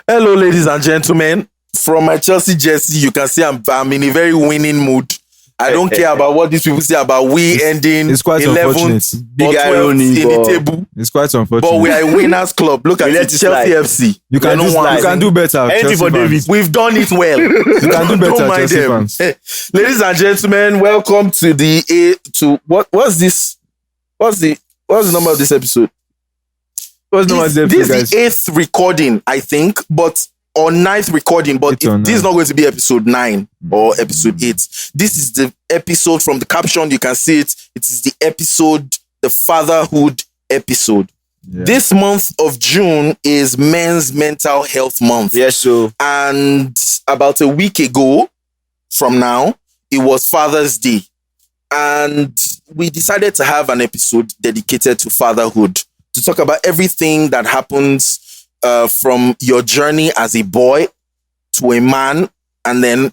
Hello, ladies and gentlemen. From my Chelsea jersey, you can see I'm in a very winning mood. I don't care about what these people say about we ending It's quite 11th unfortunate. or 12th in the table. It's quite unfortunate. But we are a winners club. Look at let it, it Chelsea slide. FC. you can do better. Anything Chelsea for fans. David. We've done it well. You can do better, Don't mind Chelsea them. fans. Ladies and gentlemen, welcome to what's this? What's the number of this episode? What's the number of the This episode, is the 8th recording, I think, or 9th recording, but Eight or this is nine. not going to be episode 9 or episode 8. This is the episode from the caption. You can see it. It is the episode, the Fatherhood episode. Yeah. This month of June is Men's Mental Health Month. Yes, so And about a week ago from now, it was Father's Day. And we decided to have an episode dedicated to fatherhood, to talk about everything that happens from your journey as a boy to a man and then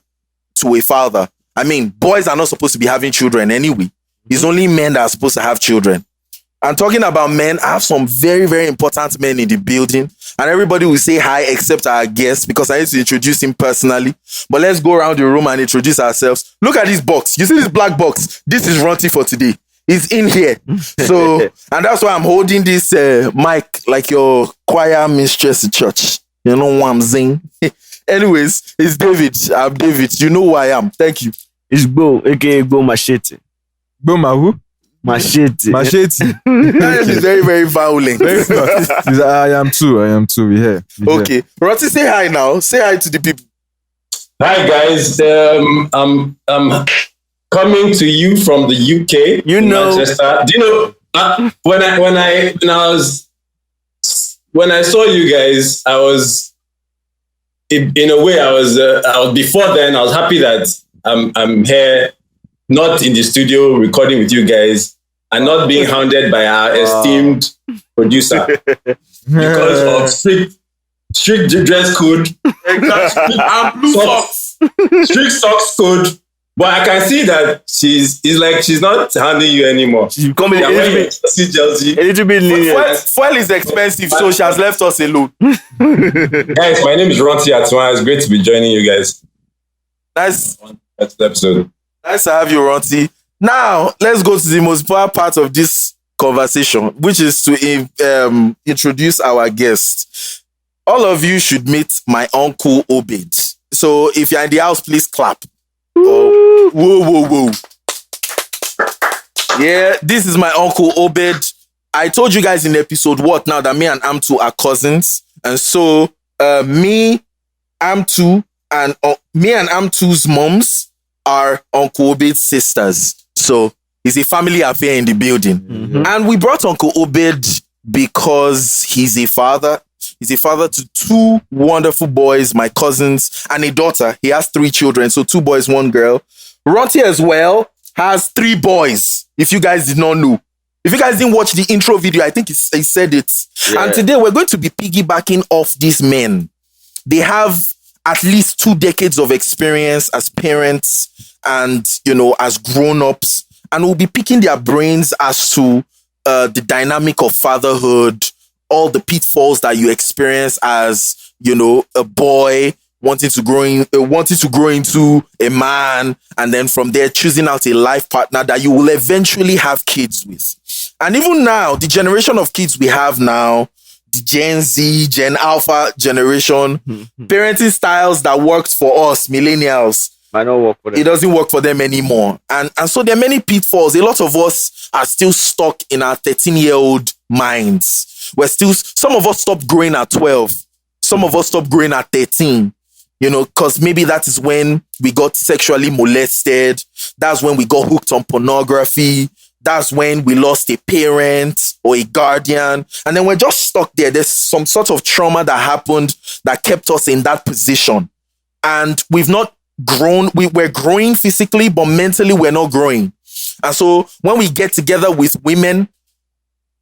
to a father. I mean, boys are not supposed to be having children anyway. It's only men that are supposed to have children. And talking about men, I have some very, very important men in the building. And everybody will say hi except our guest because I need to introduce him personally. But let's go around the room and introduce ourselves. Look at this box. You see this black box? This is Ranti for today. He's in here. So, and that's why I'm holding this mic like your choir mistress in church. You know what I'm saying? Anyways, it's David. I'm David. You know who I am. Thank you. it's Go, aka Go Machete. Boma who? Machete. Machete. That is very, very violent. I am too. We here. Okay. Ranti, say hi now. Say hi to the people. Hi guys, I'm coming to you from the UK. You know. Manchester. Do you know when I saw you guys, I was in a way I was before then I was happy that I'm here, not in the studio recording with you guys and not being hounded by our esteemed producer because of strict dress code. And blue socks. Strict socks code, but I can see that she's not handling you anymore. She's becoming Yeah, a when little you bit, see Chelsea. a little bit lenient. Fuel is expensive, so she has left us alone. Guys, my name is Ranti Atwa. It's great to be joining you guys Nice, on this episode. nice to have you, Ranti. Now, let's go to the most important part of this conversation, which is to introduce our guest. All of you should meet my Uncle Obed. So if you're in the house, please clap. Oh, whoa. Yeah, this is my Uncle Obed. I told you guys in episode what now that me and Amtu are cousins. And so me and Amtu's moms are Uncle Obed's sisters. So it's a family affair in the building. Mm-hmm. And we brought Uncle Obed because he's a father. He's a father to 2 wonderful boys, my cousins, and a daughter. He has 3 children, so 2 boys, 1 girl. Ranti as well has 3 boys, if you guys did not know. If you guys didn't watch the intro video, I think he said it. Yeah. And today we're going to be piggybacking off these men. They have at least 2 decades of experience as parents and, as grown-ups. And we'll be picking their brains as to the dynamic of fatherhood, all the pitfalls that you experience as, a boy wanting to grow into a man, and then from there choosing out a life partner that you will eventually have kids with. And even now, the generation of kids we have now, the Gen Z, Gen Alpha generation, parenting styles that worked for us, millennials, Might not work for them. it doesn't work for them anymore. And so there are many pitfalls. A lot of us are still stuck in our 13-year-old minds. Some of us stopped growing at 12. Some of us stopped growing at 13. Because maybe that is when we got sexually molested. That's when we got hooked on pornography. That's when we lost a parent or a guardian. And then we're just stuck there. There's some sort of trauma that happened that kept us in that position. And we've not grown. We're growing physically, but mentally we're not growing. And so when we get together with women,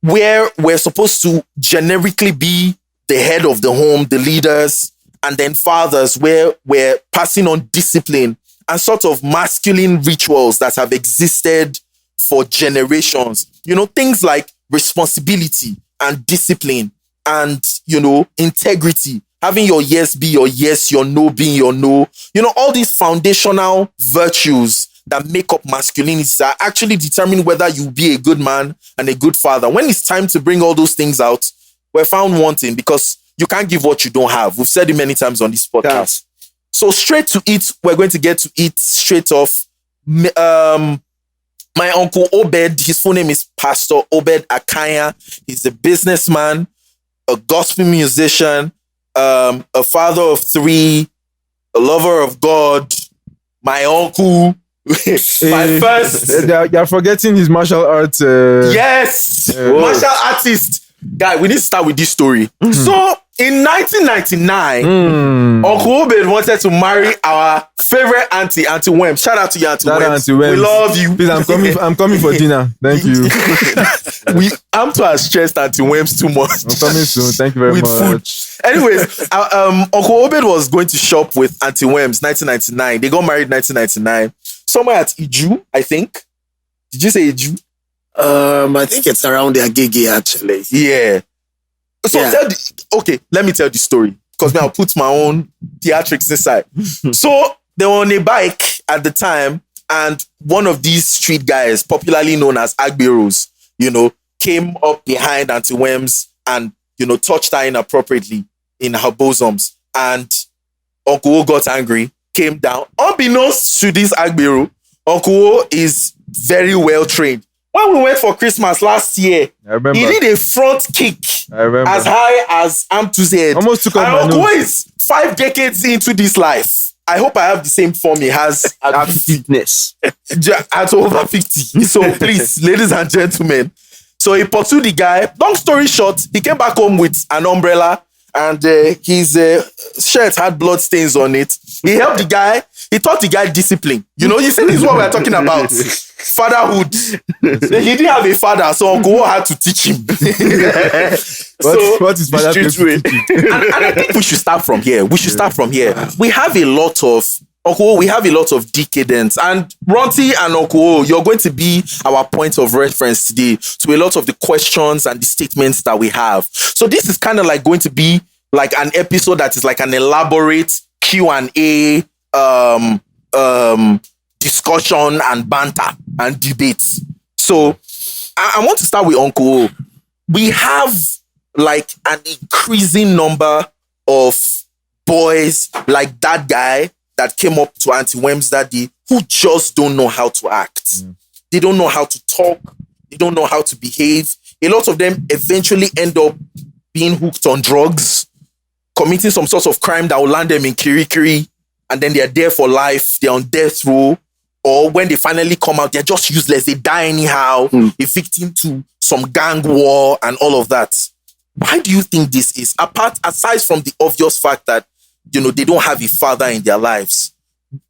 where we're supposed to generically be the head of the home, the leaders, and then fathers, where we're passing on discipline and sort of masculine rituals that have existed for generations. Things like responsibility and discipline and, integrity having your yes be your yes, your no being your no. You know, all these foundational virtues that make up masculinity are actually determine whether you be a good man and a good father. When it's time to bring all those things out, we're found wanting because you can't give what you don't have. We've said it many times on this podcast. So straight to it, we're going to get to it straight off. My uncle Obed, his full name is Pastor Obed Akanya. He's a businessman, a gospel musician, a father of 3, a lover of God, my uncle. My first. You're forgetting his martial arts. Yes, martial artist. Guy, we need to start with this story. So, in 1999, Uncle Obed wanted to marry our favorite auntie, Auntie Wem. Shout out to you, Auntie Wem. We love you. Please, I'm coming for dinner. Thank you. I'm too stressed, Auntie Wems too much. I'm coming soon. Thank you very much. Anyways, Uncle Obed was going to shop with Auntie Wems 1999. They got married 1999. Somewhere at Iju, I think. Did you say Iju? I think it's around their Agege actually. Yeah. So let me tell the story because I'll put my own theatrics inside. So they were on a bike at the time, and one of these street guys, popularly known as Agberos, came up behind Auntie Wems and touched her inappropriately in her bosoms, and Uncle O got angry, came down. Unbeknownst to this Agbero, Uncle O is very well trained. When we went for Christmas last year, I remember. He did a front kick as high as Amtu's head. Almost took off my Uncle nose. is 5 decades into this life. I hope I have the same form he has At fitness. at over 50. So please, ladies and gentlemen. So he pursued the guy. Long story short, he came back home with an umbrella and his shirt had blood stains on it. He helped the guy. He taught the guy discipline. You see, this is what we're talking about. Fatherhood. He didn't have a father, so Uncle O had to teach him. What is father street way. And I think we should start from here. We have a lot of Uncle O, we have a lot of decadence. And Ranti and Uncle O, you're going to be our point of reference today to a lot of the questions and the statements that we have. So this is kind of like going to be like an episode that is like an elaborate Q&A discussion and banter and debate. So I want to start with Uncle O. We have like an increasing number of boys like that guy that came up to Auntie Wems that day who just don't know how to act. They don't know how to talk. They don't know how to behave. A lot of them eventually end up being hooked on drugs, committing some sort of crime that will land them in Kirikiri, and then they're there for life. They're on death row. Or when they finally come out, they're just useless. They die anyhow, a victim to some gang war and all of that. Why do you think this is? Aside from the obvious fact that, they don't have a father in their lives.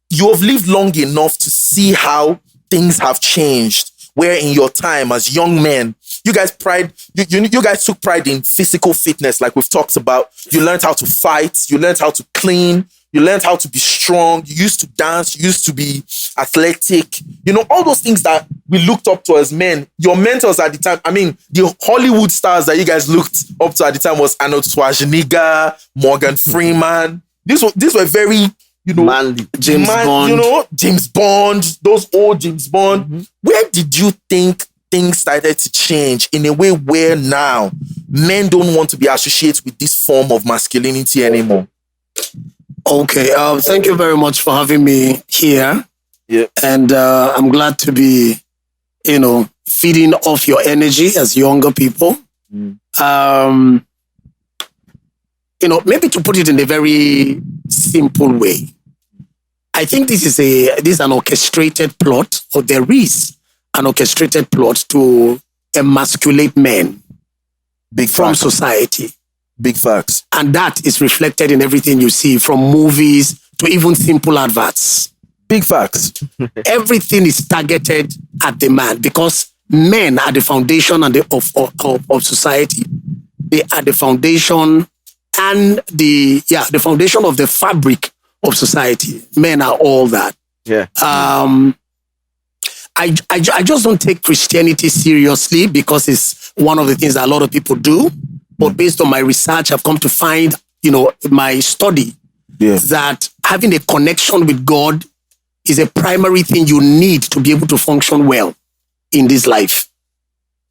You have lived long enough to see how things have changed. Where in your time as young men, you guys took pride in physical fitness, like we've talked about. You learned how to fight. You learned how to clean. You learned how to be strong. You used to dance. You used to be athletic. All those things that we looked up to as men. Your mentors at the time, the Hollywood stars that you guys looked up to at the time was Arnold Schwarzenegger, Morgan Freeman. These were very, Manly. James Bond. James Bond, those old James Bond. Where did you think things started to change in a way where now men don't want to be associated with this form of masculinity anymore? Okay, thank you very much for having me here. Yeah. And I'm glad to be, feeding off your energy as younger people. Maybe to put it in a very simple way, I think this is an orchestrated plot, or there is an orchestrated plot to emasculate men from society. Big facts. And that is reflected in everything you see, from movies to even simple adverts. Big facts. Everything is targeted at the man because men are the foundation of society. They are the foundation and the foundation of the fabric of society. Men are all that. Yeah. I just don't take Christianity seriously because it's one of the things that a lot of people do. But based on my research, I've come to find my study, that having a connection with God is a primary thing you need to be able to function well in this life.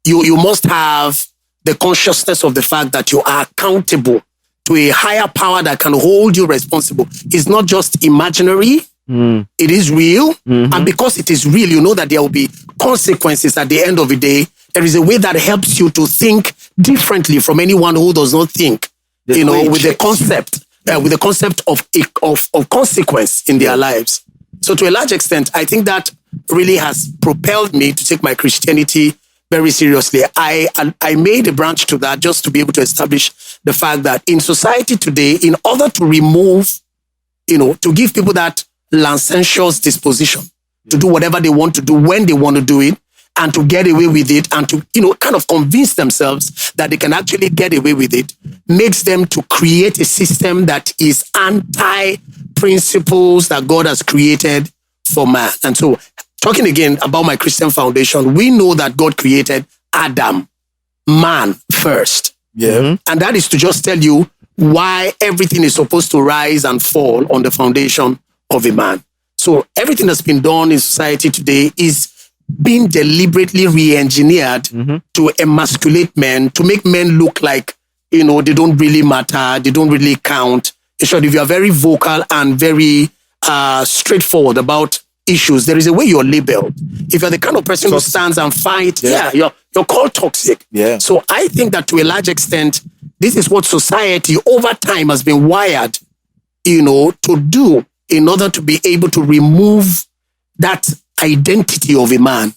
You must have the consciousness of the fact that you are accountable to a higher power that can hold you responsible. It's not just imaginary, it is real. And because it is real, you know that there will be consequences at the end of the day. There is a way that helps you to think differently from anyone who does not think, with the concept of consequence in their lives. So to a large extent, I think that really has propelled me to take my Christianity very seriously. I made a branch to that just to be able to establish the fact that in society today, in order to remove, to give people that licentious disposition to do whatever they want to do when they want to do it, and to get away with it, and to, kind of convince themselves that they can actually get away with it, makes them to create a system that is anti-principles that God has created for man. And so, talking again about my Christian foundation, we know that God created Adam, man, first. Yeah. And that is to just tell you why everything is supposed to rise and fall on the foundation of a man. So everything that's been done in society today is being deliberately re-engineered to emasculate men, to make men look like, they don't really matter, they don't really count. In short, if you are very vocal and very straightforward about issues, there is a way you're labeled. If you're the kind of person who stands and fights, you're called toxic. Yeah. So I think that to a large extent, this is what society over time has been wired, to do in order to be able to remove that identity of a man.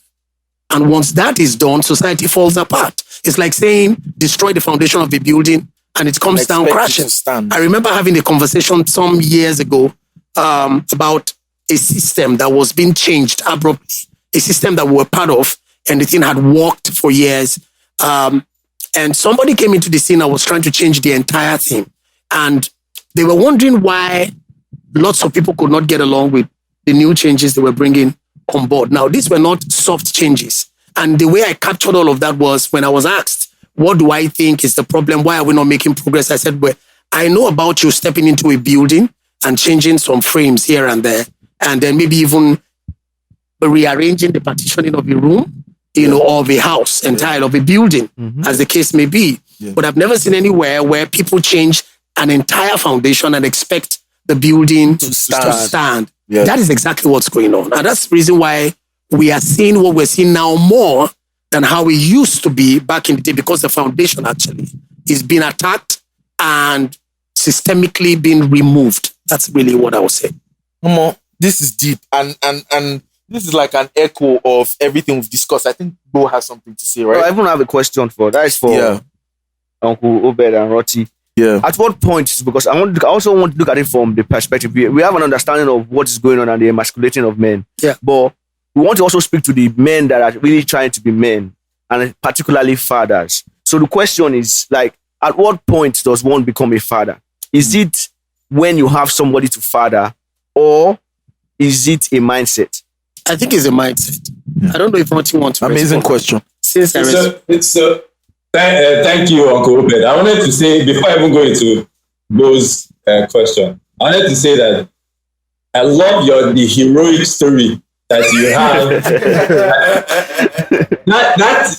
And once that is done, society falls apart. It's like saying, destroy the foundation of a building and it comes down crashing. I remember having a conversation some years ago about a system that was being changed abruptly, a system that we were part of, and the thing had worked for years. And somebody came into the scene and was trying to change the entire thing. And they were wondering why lots of people could not get along with the new changes they were bringing on board. Now, these were not soft changes. And the way I captured all of that was when I was asked, what do I think is the problem? Why are we not making progress? I said, well, I know about you stepping into a building and changing some frames here and there, and then maybe even rearranging the partitioning of a room, or of a house, entirely of a building, as the case may be. Yeah. But I've never seen anywhere where people change an entire foundation and expect the building to stand. Yeah. That is exactly what's going on. And that's the reason why we are seeing what we're seeing now more than how it used to be back in the day, because the foundation actually is being attacked and systemically being removed. That's really what I would say. This is deep. And this is like an echo of everything we've discussed. I think Bo has something to say, right? I even have a question that is for Uncle Obed and Ranti. Yeah. At what point, because I also want to look at it from the perspective, we have an understanding of what is going on and the emasculating of men. Yeah. But we want to also speak to the men that are really trying to be men, and particularly fathers. So the question is, like, at what point does one become a father? Is it when you have somebody to father, or is it a mindset? I think it's a mindset. I don't know if Ranti wants to Amazing respond. question. Thank you, Uncle Obed. I wanted to say, before I even go into Bo's question, I wanted to say that I love the heroic story that you have.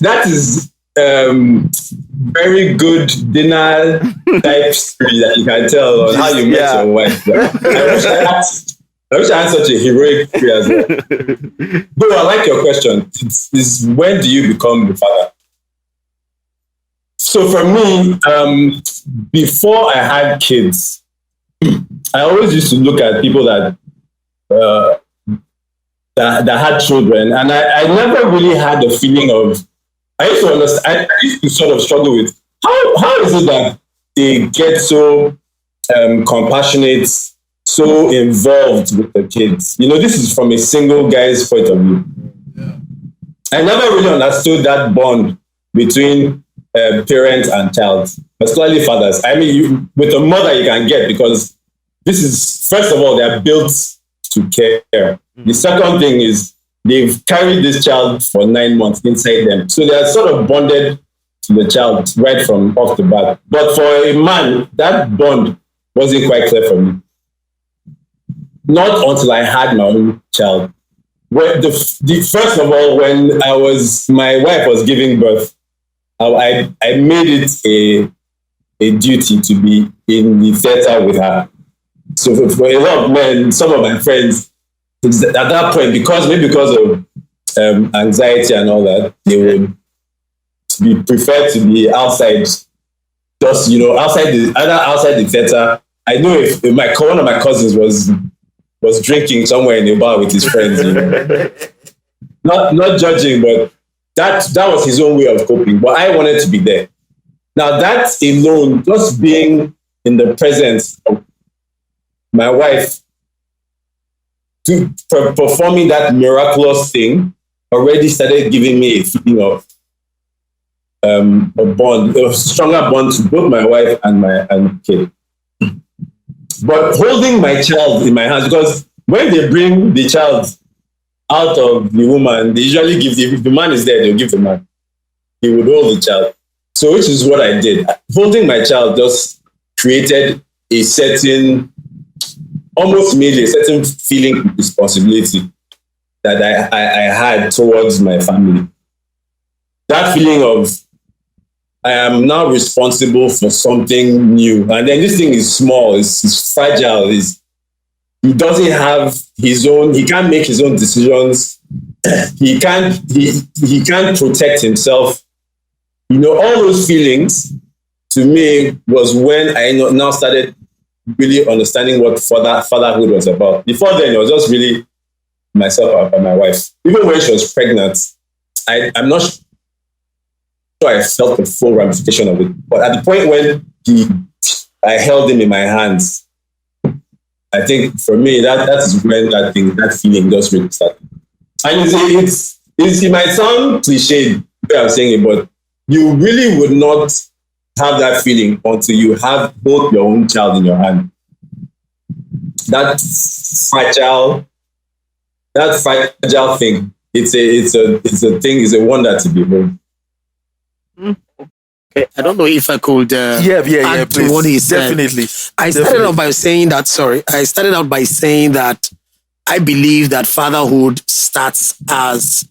that is very good dinner type story that you can tell on how you met your wife. I wish I had such a heroic story as well. Bo, I like your question. It's when do you become the father? So for me, before I had kids, I always used to look at people that had children, and I never really had a feeling of. I used to understand. I used to sort of struggle with how is it that they get so compassionate, so involved with the kids. This is from a single guy's point of view. Yeah. I never really understood that bond between parent and child, particularly fathers. I mean, with a mother you can get, because this is, first of all, they're built to care. The second thing is they've carried this child for 9 months inside them. So they're sort of bonded to the child right from off the bat. But for a man, that bond wasn't quite clear for me. Not until I had my own child. When first of all, when my wife was giving birth, I made it a duty to be in the theater with her. So for a lot of men, some of my friends, at that point, because of anxiety and all that, they would prefer to be outside, just outside the theater. I know if one of my cousins was drinking somewhere in a bar with his friends, not judging, but that was his own way of coping. But I wanted to be there. Now that alone, just being in the presence of my wife, performing that miraculous thing, already started giving me a feeling of a stronger bond to both my wife and my kid. But holding my child in my hands, because when they bring the child out of the woman, they usually give if the man is there, they'll give the man. He would hold the child. So which is what I did. Holding my child just created a certain, almost made a certain feeling of responsibility that I had towards my family. That feeling of I am now responsible for something new. And then this thing is small, it's fragile, he doesn't have his own, he can't make his own decisions. He can't protect himself. All those feelings to me was when I now started really understanding what fatherhood was about. Before then, it was just really myself and my wife. Even when she was pregnant, I'm not sure I felt the full ramification of it. But at the point when I held him in my hands, I think for me, that is when that feeling just really started. And it might sound cliched the way I'm saying it, but you really would not have that feeling until you have both your own child in your hand. That fragile thing, it's a wonder to behold. Okay, I don't know if I could add to what he said. Definitely. I started out by saying that I believe that fatherhood starts as,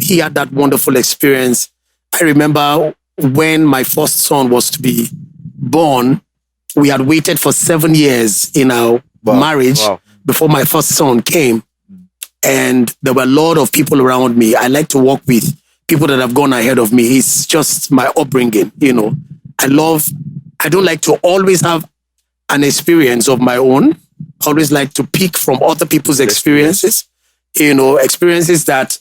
he had that wonderful experience. I remember when my first son was to be born, we had waited for 7 years in our marriage before my first son came. And there were a lot of people around me. I like to work with people that have gone ahead of me. It's just my upbringing, I don't like to always have an experience of my own. I always like to pick from other people's experiences, experiences that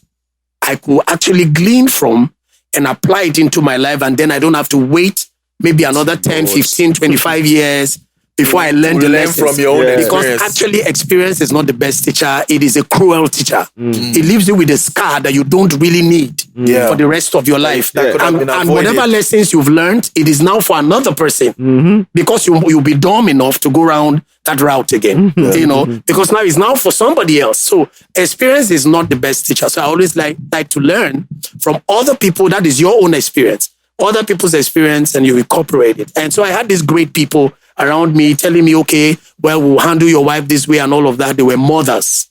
I could actually glean from and apply it into my life. And then I don't have to wait maybe another 10, 15, 25 years before I learn the lessons. From your own experience. Because actually experience is not the best teacher. It is a cruel teacher. It leaves you with a scar that you don't really need for the rest of your life. And whatever lessons you've learned, it is now for another person. Because you'll be dumb enough to go around that route again. Because now it's now for somebody else. So experience is not the best teacher. So I always like to learn from other people. That is your own experience. Other people's experience, and you incorporate it. And so I had these great people around me telling me, okay, well, we'll handle your wife this way and all of that. They were mothers,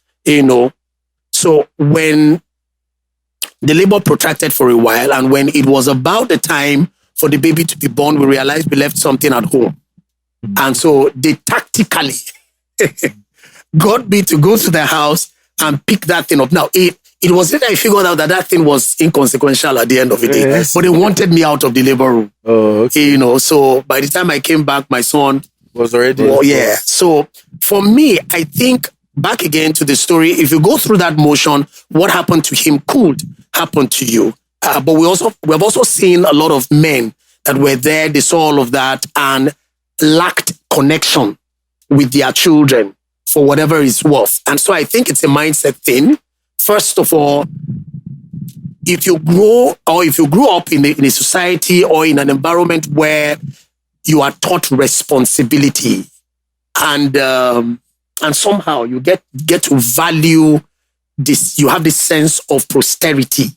So when the labor protracted for a while, and when it was about the time for the baby to be born, we realized we left something at home. And so they tactically got me to go to the house and pick that thing up. Now, it was that I figured out that thing was inconsequential at the end of the day. Yes. But they wanted me out of the labor room. Oh, okay. So by the time I came back, my son was already. So for me, I think back again to the story, if you go through that motion, what happened to him could happen to you. But we've also seen a lot of men that were there, they saw all of that and lacked connection with their children for whatever it's worth. And so I think it's a mindset thing. First of all, if you grew up in a society or in an environment where you are taught responsibility and somehow you get to value this, you have this sense of posterity,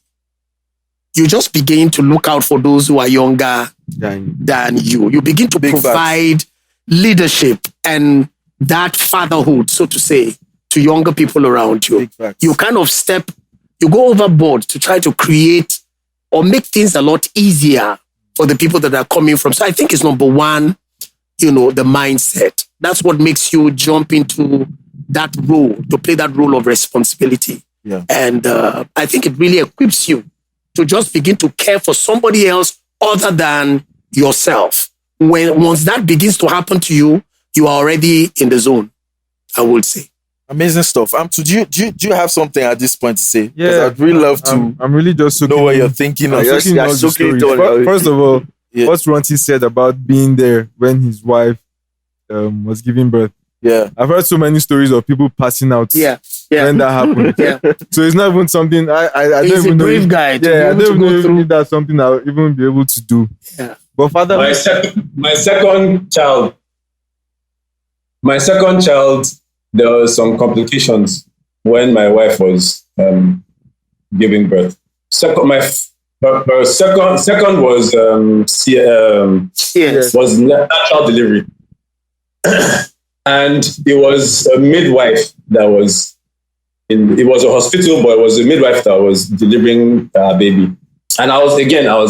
you just begin to look out for those who are younger than you. You begin to provide leadership and that fatherhood, so to say, to younger people around you. You kind of you go overboard to try to create or make things a lot easier for the people that are coming from. So I think it's number one, the mindset. That's what makes you jump into that role, to play that role of responsibility. Yeah. And I think it really equips you to just begin to care for somebody else other than yourself. Once that begins to happen to you, you are already in the zone, I would say. Amazing stuff. Do you have something at this point to say? Yeah, I'd really love to. I'm really just know what you're thinking of. First of all, what Ranti said about being there when his wife was giving birth. Yeah, I've heard so many stories of people passing out. Yeah. When that happened. Yeah. So it's not even something I don't even know. He's a brave guy. I don't even know if that's something I'll even be able to do. Yeah. But father, my second child, there were some complications when my wife was giving birth. Second was was natural delivery, and it was a midwife that was it was a hospital, but it was a midwife that was delivering a baby, and I was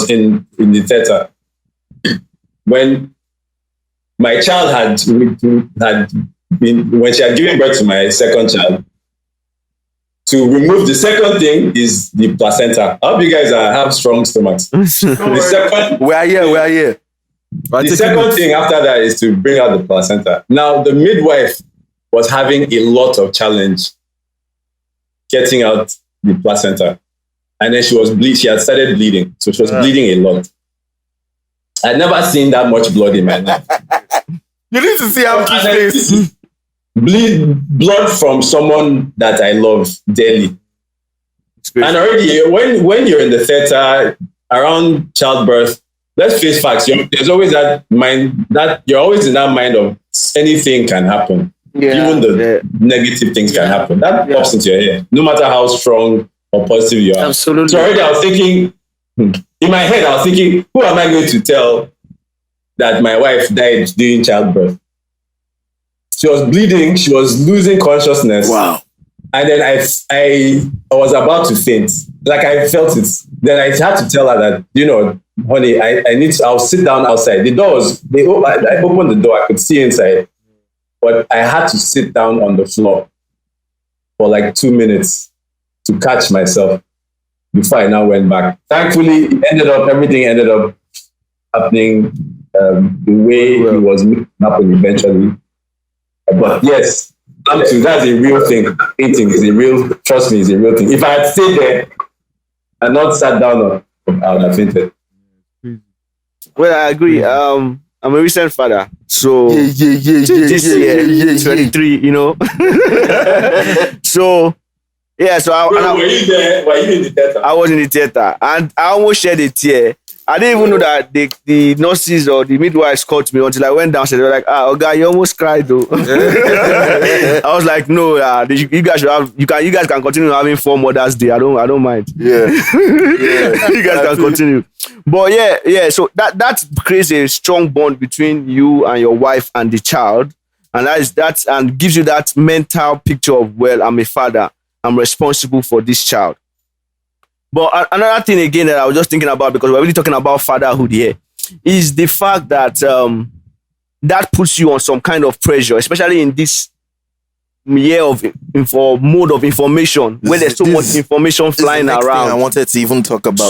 in the theater when my child had been, when she had given birth to my second child. To remove the second thing is the placenta. I hope you guys have strong stomachs. The second, we are here. The second thing after that is to bring out the placenta. Now, the midwife was having a lot of challenge getting out the placenta. And then she had started bleeding. So she was bleeding a lot. I'd never seen that much blood in my life. You need to see how much face. Blood from someone that I love dearly. And already, when you're in the theater around childbirth, let's face facts. There's always that mind that you're always in that mind of anything can happen. Yeah. Even the negative things can happen. That pops into your head, no matter how strong or positive you are. Absolutely. So already, I was thinking in my head, who am I going to tell that my wife died during childbirth? She was bleeding. She was losing consciousness. Wow. And then I was about to faint. Like I felt it. Then I had to tell her that, honey, I'll sit down outside. I opened the door. I could see inside. But I had to sit down on the floor for like 2 minutes to catch myself before I now went back. Thankfully, everything ended up happening the way it was meant to happen eventually. But yes, that's a real thing. Eating is trust me, is a real thing. If I had stayed there and not sat down, I would have fainted. Well, I agree. I'm a recent father. So this year, 23, So, yeah, so were you there? Were you in the theater? I was in the theater and I almost shed a tear. I didn't even know that the nurses or the midwives called me until I went downstairs. They were like, okay, you almost cried though. I was like, no, you guys can continue having 4 Mother's Day. I don't mind. Yeah. You guys can continue. But yeah. So that creates a strong bond between you and your wife and the child. And that and gives you that mental picture of, well, I'm a father. I'm responsible for this child. But another thing again that I was just thinking about, because we're really talking about fatherhood here, is the fact that that puts you on some kind of pressure, especially in this year of mode of information, where there's so much information flying around. I wanted to even talk about.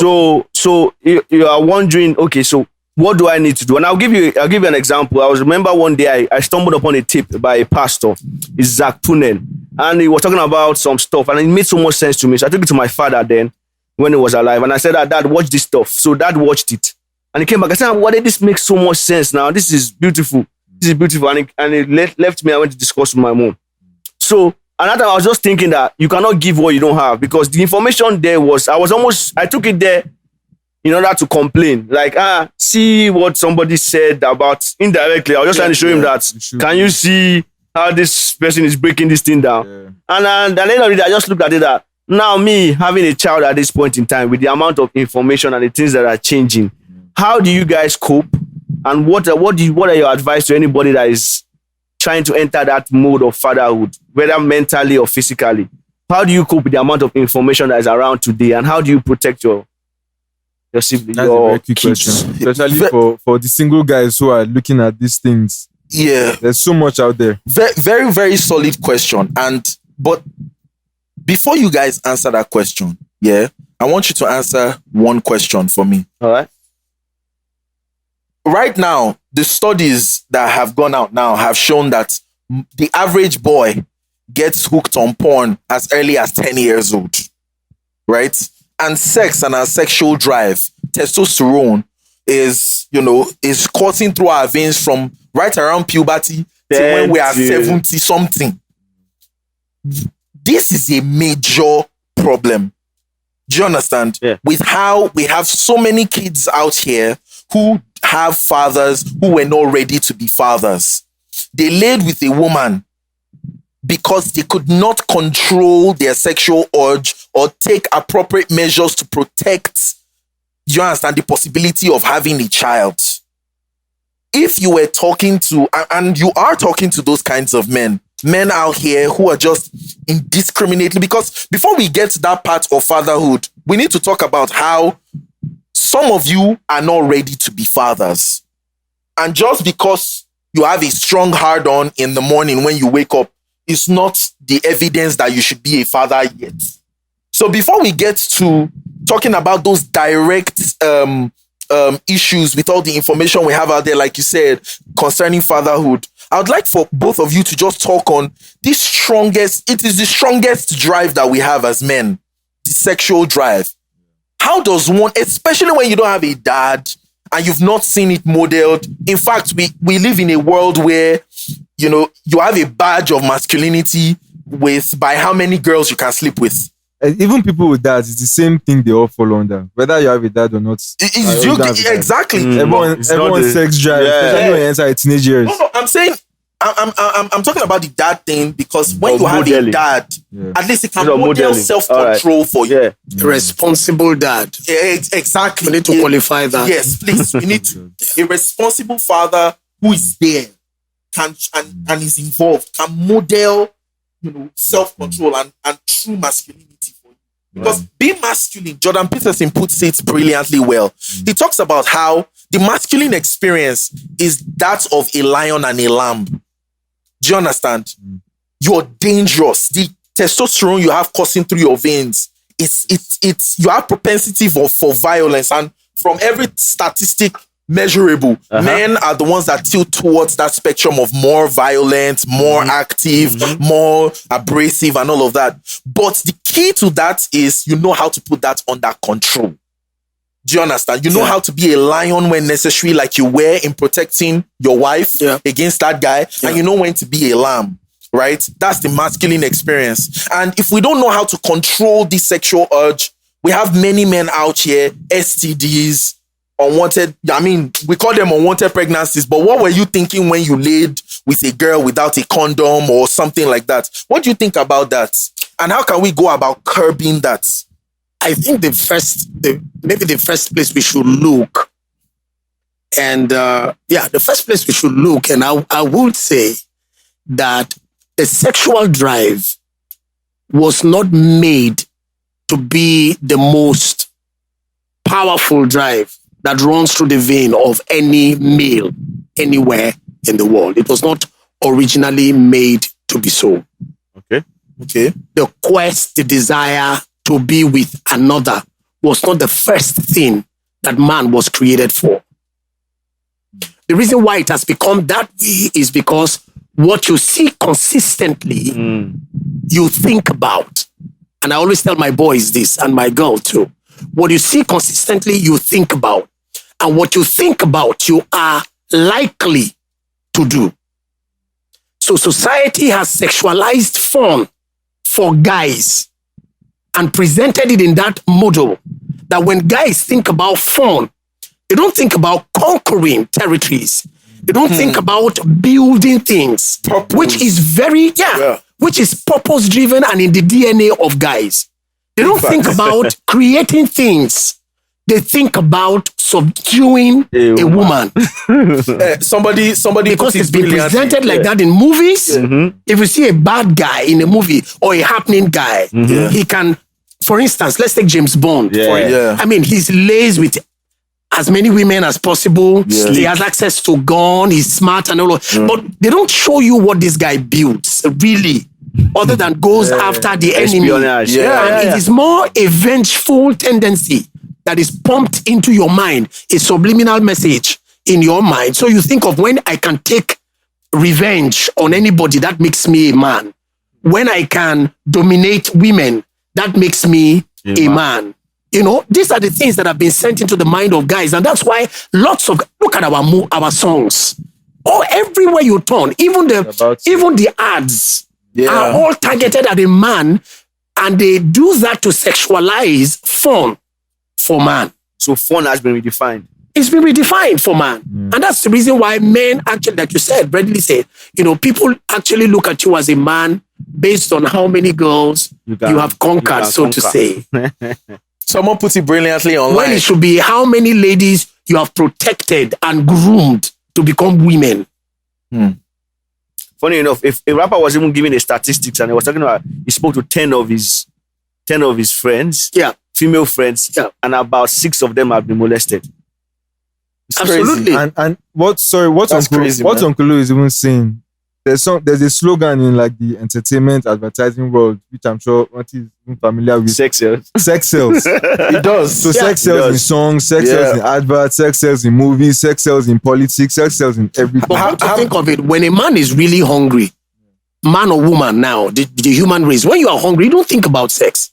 So you are wondering, okay, so what do I need to do? And I'll give you an example. I remember one day I stumbled upon a tip by a pastor, it's Zach Punen, and he was talking about some stuff, and it made so much sense to me. So I took it to my father then, when he was alive, and I said, Dad, watch this stuff. So Dad watched it, and he came back. I said, why did this make so much sense now? This is beautiful. And it left me. I went to discuss with my mom. So another time I was just thinking that you cannot give what you don't have, because the information there was, I took it there in order to complain. Like, see what somebody said about indirectly. I was just trying to show him that, can you see how this person is breaking this thing down? Yeah. And then I just looked at it that, now me having a child at this point in time with the amount of information and the things that are changing, how do you guys cope? And what are your advice to anybody that is trying to enter that mode of fatherhood, whether mentally or physically? How do you cope with the amount of information that is around today, and how do you protect your siblings? That's a very quick question, especially for the single guys who are looking at these things. Yeah, there's so much out there. Very, very solid question. But before you guys answer that question, I want you to answer one question for me. All right. Right now, the studies that have gone out now have shown that the average boy gets hooked on porn as early as 10 years old, right? And sex and our sexual drive, testosterone, is coursing through our veins from right around puberty to when we are 70 something. This is a major problem. Do you understand? Yeah. With how we have so many kids out here who have fathers who were not ready to be fathers. They laid with a woman because they could not control their sexual urge or take appropriate measures to protect, you understand, the possibility of having a child. If you were talking to, and you are talking to those kinds of men out here who are just indiscriminately, because before we get to that part of fatherhood, we need to talk about how some of you are not ready to be fathers. And just because you have a strong hard-on in the morning when you wake up is not the evidence that you should be a father yet. So before we get to talking about those direct issues with all the information we have out there, like you said, concerning fatherhood, I would like for both of you to just talk on it is the strongest drive that we have as men, the sexual drive. How does one, especially when you don't have a dad and you've not seen it modeled? In fact, we live in a world where, you have a badge of masculinity by how many girls you can sleep with. And even people with dads, it's the same thing they all fall under, whether you have a dad or not. Exactly. Everyone's sex drive, especially when you enter teenage years. No, I'm saying, I'm talking about the dad thing because when you have modeling. a dad, at least it can model self-control for you. A responsible dad. Exactly. We need to qualify that. Yes, please. We need to. A responsible father who is there and is involved can model, self-control and true masculinity for you. Because being masculine, Jordan Peterson puts it brilliantly well. He talks about how the masculine experience is that of a lion and a lamb. Do you understand? You're dangerous. The testosterone you have coursing through your veins, it's you have propensity for violence, and from every statistic measurable, men are the ones that tilt towards that spectrum of more violent, more active, more abrasive, and all of that. But the key to that is you know how to put that under control. Do you understand? You know how to be a lion when necessary, like you were in protecting your wife against that guy, and you know when to be a lamb, right? That's the masculine experience. And if we don't know how to control this sexual urge, we have many men out here, STDs, unwanted, we call them unwanted pregnancies, but what were you thinking when you laid with a girl without a condom or something like that? What do you think about that? And how can we go about curbing that? I think the first place we should look, and the first place we should look, and I would say that the sexual drive was not made to be the most powerful drive that runs through the vein of any male anywhere in the world. It was not originally made to be so. Okay. The quest, the desire to be with another was not the first thing that man was created for. The reason why it has become that way is because what you see consistently, you think about. And I always tell my boys this, and my girl too. What you see consistently, you think about. And what you think about, you are likely to do. So society has sexualized fun for guys and presented it in that model that when guys think about fun, they don't think about conquering territories. They don't think about building things, which is which is purpose driven and in the DNA of guys. They don't think about creating things. they think about subduing a woman. Somebody Because it's been brilliantly. presented like that in movies. If you see a bad guy in a movie or a happening guy, he can, for instance, let's take James Bond. Yeah. I mean, he's lays with as many women as possible. He has access to gun. He's smart and all of But they don't show you what this guy builds, really, other than goes after the enemy. Espionage. It is more a vengeful tendency that is pumped into your mind, a subliminal message in your mind. So you think of when I can take revenge on anybody, that makes me a man. When I can dominate women, that makes me a man. You know, these are the things that have been sent into the mind of guys. And that's why look at our songs. Or everywhere you turn, even the ads are all targeted at a man, and they do that to sexualize fun for man. So fun has been redefined. It's been redefined for man. And that's the reason why men actually, like you said, readily said, you know, people actually look at you as a man based on how many girls you have conquered, to say. Someone put it brilliantly online. When it should be how many ladies you have protected and groomed to become women. Funny enough, if a rapper was even giving the statistics and he was talking about, he spoke to 10 of his friends, female friends, and about 6 of them have been molested. It's Absolutely. crazy. And what Uncle Lou is even saying, there's a slogan in like the entertainment advertising world, which I'm sure Ranti is familiar with. Sex sells. Sex sells. It does. So sex sells in songs, sex sells in adverts, sex sells in movies, sex sells in politics, sex sells in everything. But how to think of it, when a man is really hungry, man or woman now, the human race, when you are hungry, you don't think about sex.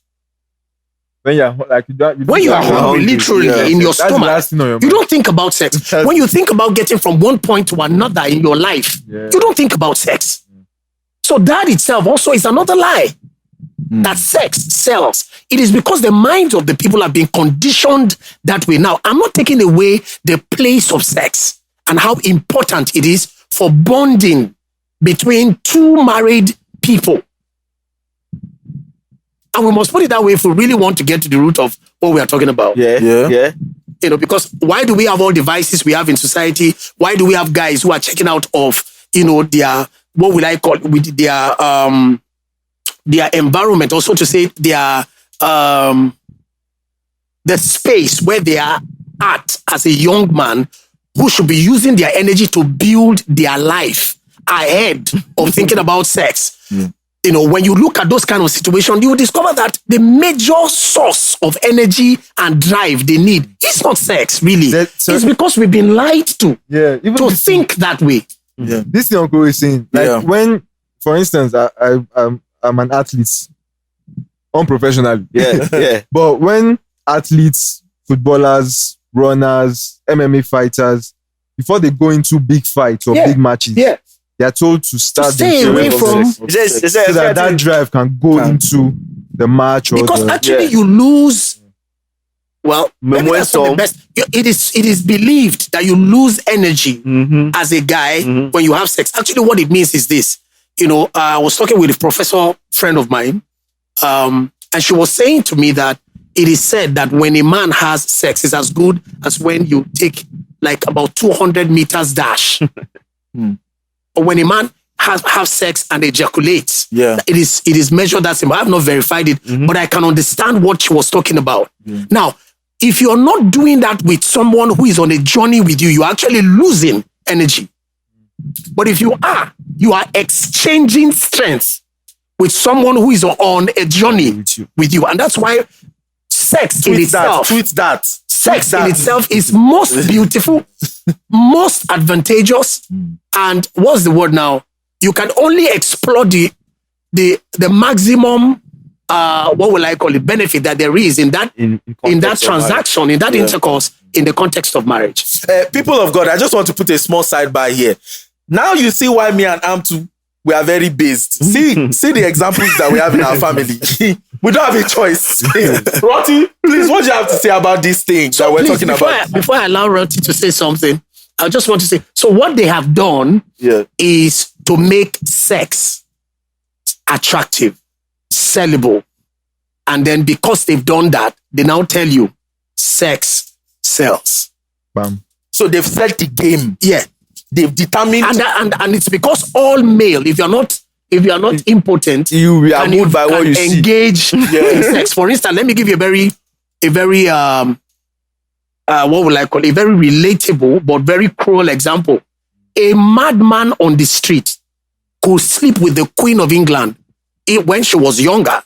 When you're like, When you are hungry, literally in your that's the stomach, last thing on your you mind. don't think about sex. When you think about getting from one point to another in your life, you don't think about sex. So that itself also is another lie. That sex sells. It is because the minds of the people have been conditioned that way. Now, I'm not taking away the place of sex and how important it is for bonding between two married people. And we must put it that way if we really want to get to the root of what we are talking about. Yeah. You know, because why do we have all the vices we have in society? Why do we have guys who are checking out of, you know, their, what will I call it, with their environment, also to say their, the space where they are at as a young man who should be using their energy to build their life ahead of thinking about sex. You know, when you look at those kind of situations, you will discover that the major source of energy and drive they need is not sex, really. It's because we've been lied to to think that way. This thing Uncle is saying, like when, for instance, I'm an athlete, unprofessionally. But when athletes, footballers, runners, MMA fighters, before they go into big fights or big matches, they are told to start stay away from so that drive can go into the match. Because actually you lose. Well, maybe that's not the best. It is believed that you lose energy as a guy when you have sex. Actually, what it means is this. You know, I was talking with a professor friend of mine, and she was saying to me that it is said that when a man has sex, it's as good as when you take like about 200 meters dash. Or when a man have sex and ejaculates, it is measured that same. I have not verified it, but I can understand what she was talking about. Now, if you're not doing that with someone who is on a journey with you, you're actually losing energy. But if you are exchanging strength with someone who is on a journey with you. And that's why sex in itself is most beautiful, most advantageous, and what's the word now? You can only explore the maximum what will I call it, benefit that there is in that transaction, in that intercourse, in the context of marriage. People of God, I just want to put a small sidebar here. Now you see why me and Amtu, we are very based. See the examples that we have in our family. We don't have a choice. Ranti, please, what do you have to say about this thing that we're talking about? Before I allow Ranti to say something, I just want to say, so what they have done is to make sex attractive, sellable. And then because they've done that, they now tell you sex sells. Bam. So they've set the game. Yeah. They've determined. And it's because all male, if you're not impotent, You are moved by what you see. engage in sex. For instance, let me give you a very what would I call it? A very relatable but very cruel example. A madman on the street could sleep with the Queen of England when she was younger,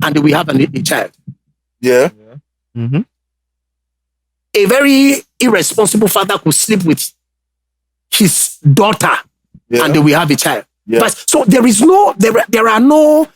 and we have a child. Yeah. Mm-hmm. A very irresponsible father could sleep with his daughter, and we have a child. Yeah. But so there are no,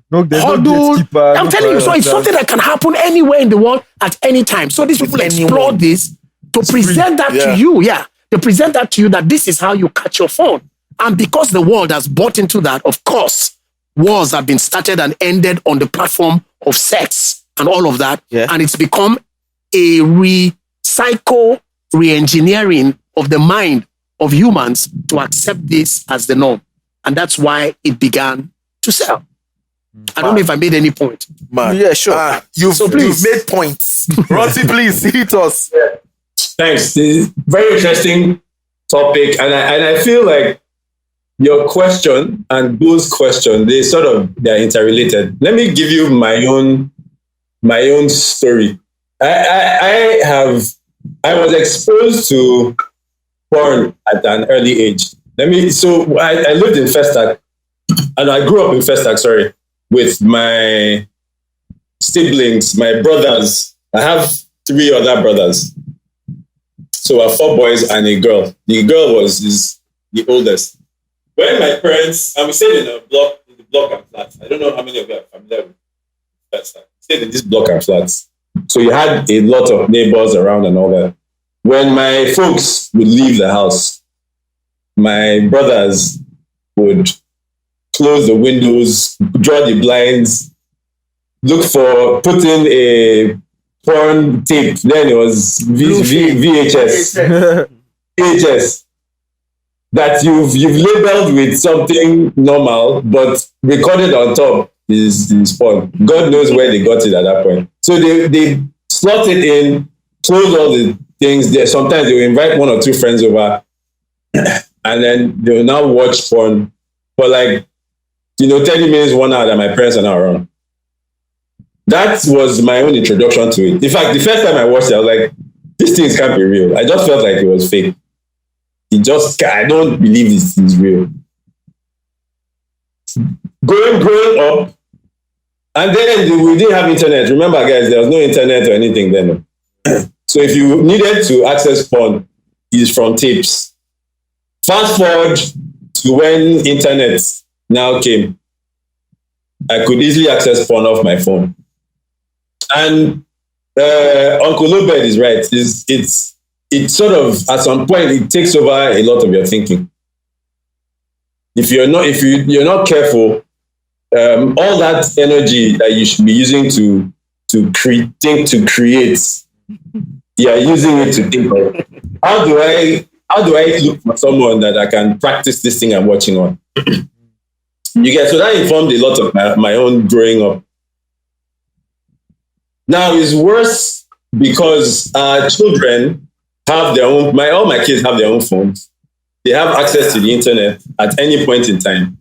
No, there's no hurdle. gatekeeper. I'm telling you, so it's something that can happen anywhere in the world at any time. So these people explore this to present that to you. Yeah. They present that to you that this is how you catch your phone. And because the world has bought into that, of course, wars have been started and ended on the platform of sex and all of that. Yeah. And it's become a re-engineering of the mind of humans to accept this as the norm. And that's why it began to sell. I don't know if I made any point. Man. Yeah, sure. You've made points. Ranti, please hit us. Thanks. This is very interesting topic, and I feel like your question and Boo's question, they're interrelated. Let me give you my own story. I was exposed to porn at an early age. I lived in Festac, and I grew up in Festac, with my siblings, my brothers. I have 3 other brothers. So we're 4 boys and a girl. The girl is the oldest. When my parents, and we stayed in the block and flats. I don't know how many of you are familiar with Festac. We stayed in this block and flats. So you had a lot of neighbors around and all that. When my folks would leave the house, my brothers would close the windows, draw the blinds, put in a porn tape. Then it was VHS. VHS. That you've labeled with something normal, but recorded on top is porn. God knows where they got it at that point. So they slot it in, close all the things. Sometimes they will invite 1 or 2 friends over, and then they will now watch porn for 30 minutes, 1 hour that my parents are not around. That was my own introduction to it. In fact, the first time I watched it, I was like, these things can't be real. I just felt like it was fake. I don't believe this is real. Growing up, and then we didn't have internet. Remember, guys, there was no internet or anything then. So if you needed to access porn, it's from tapes. Fast forward to when internet now came. I could easily access porn off my phone. And Uncle Obed is right. It's sort of, at some point, it takes over a lot of your thinking. If you're not careful, all that energy that you should be using to create, you are using it to think of, how do I look for someone that I can practice this thing I'm watching on? You get, so that informed a lot of my own growing up. Now it's worse because children have their own, all my kids have their own phones. They have access to the internet at any point in time.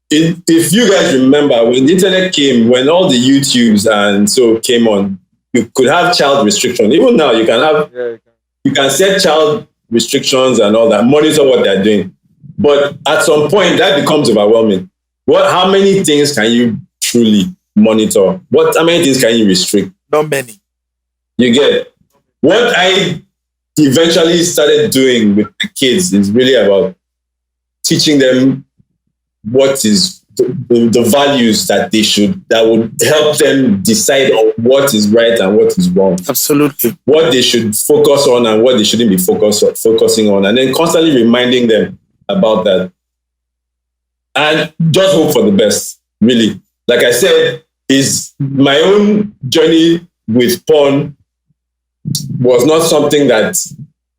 If you guys remember, when the internet came, when all the YouTubes and so came on, you could have child restriction. Even now, you can set child restrictions and all that, monitor what they're doing. But at some point, that becomes overwhelming. How many things can you truly monitor? How many things can you restrict? Not many. You get what I eventually started doing with the kids is really about teaching them what is the values that would help them decide on what is right and what is wrong. Absolutely. What they should focus on and what they shouldn't be focusing on. And then constantly reminding them about that. And just hope for the best, really. Like I said, is my own journey with porn was not something that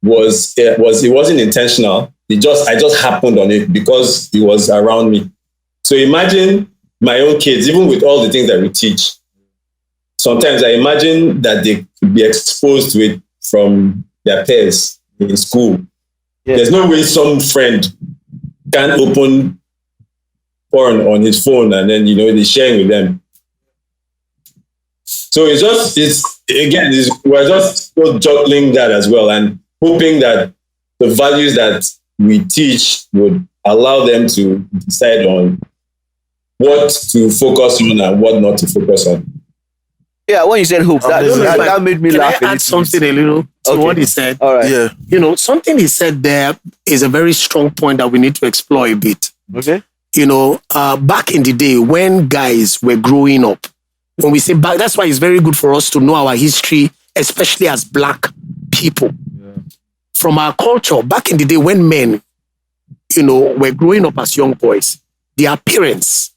it wasn't intentional. I just happened on it because it was around me. So imagine my own kids, even with all the things that we teach, sometimes I imagine that they could be exposed to it from their peers in school. Yeah. There's no way some friend can open porn on his phone and then, they're sharing with them. So we're just juggling that as well and hoping that the values that we teach would allow them to decide on what to focus on and what not to focus on. Yeah, when you said hope, that made me laugh. Can I add something a little to what he said? All right. Yeah. Something he said there is a very strong point that we need to explore a bit. Okay. Back in the day when guys were growing up, when we say back, that's why it's very good for us to know our history, especially as Black people. Yeah. From our culture, back in the day when men, were growing up as young boys, their parents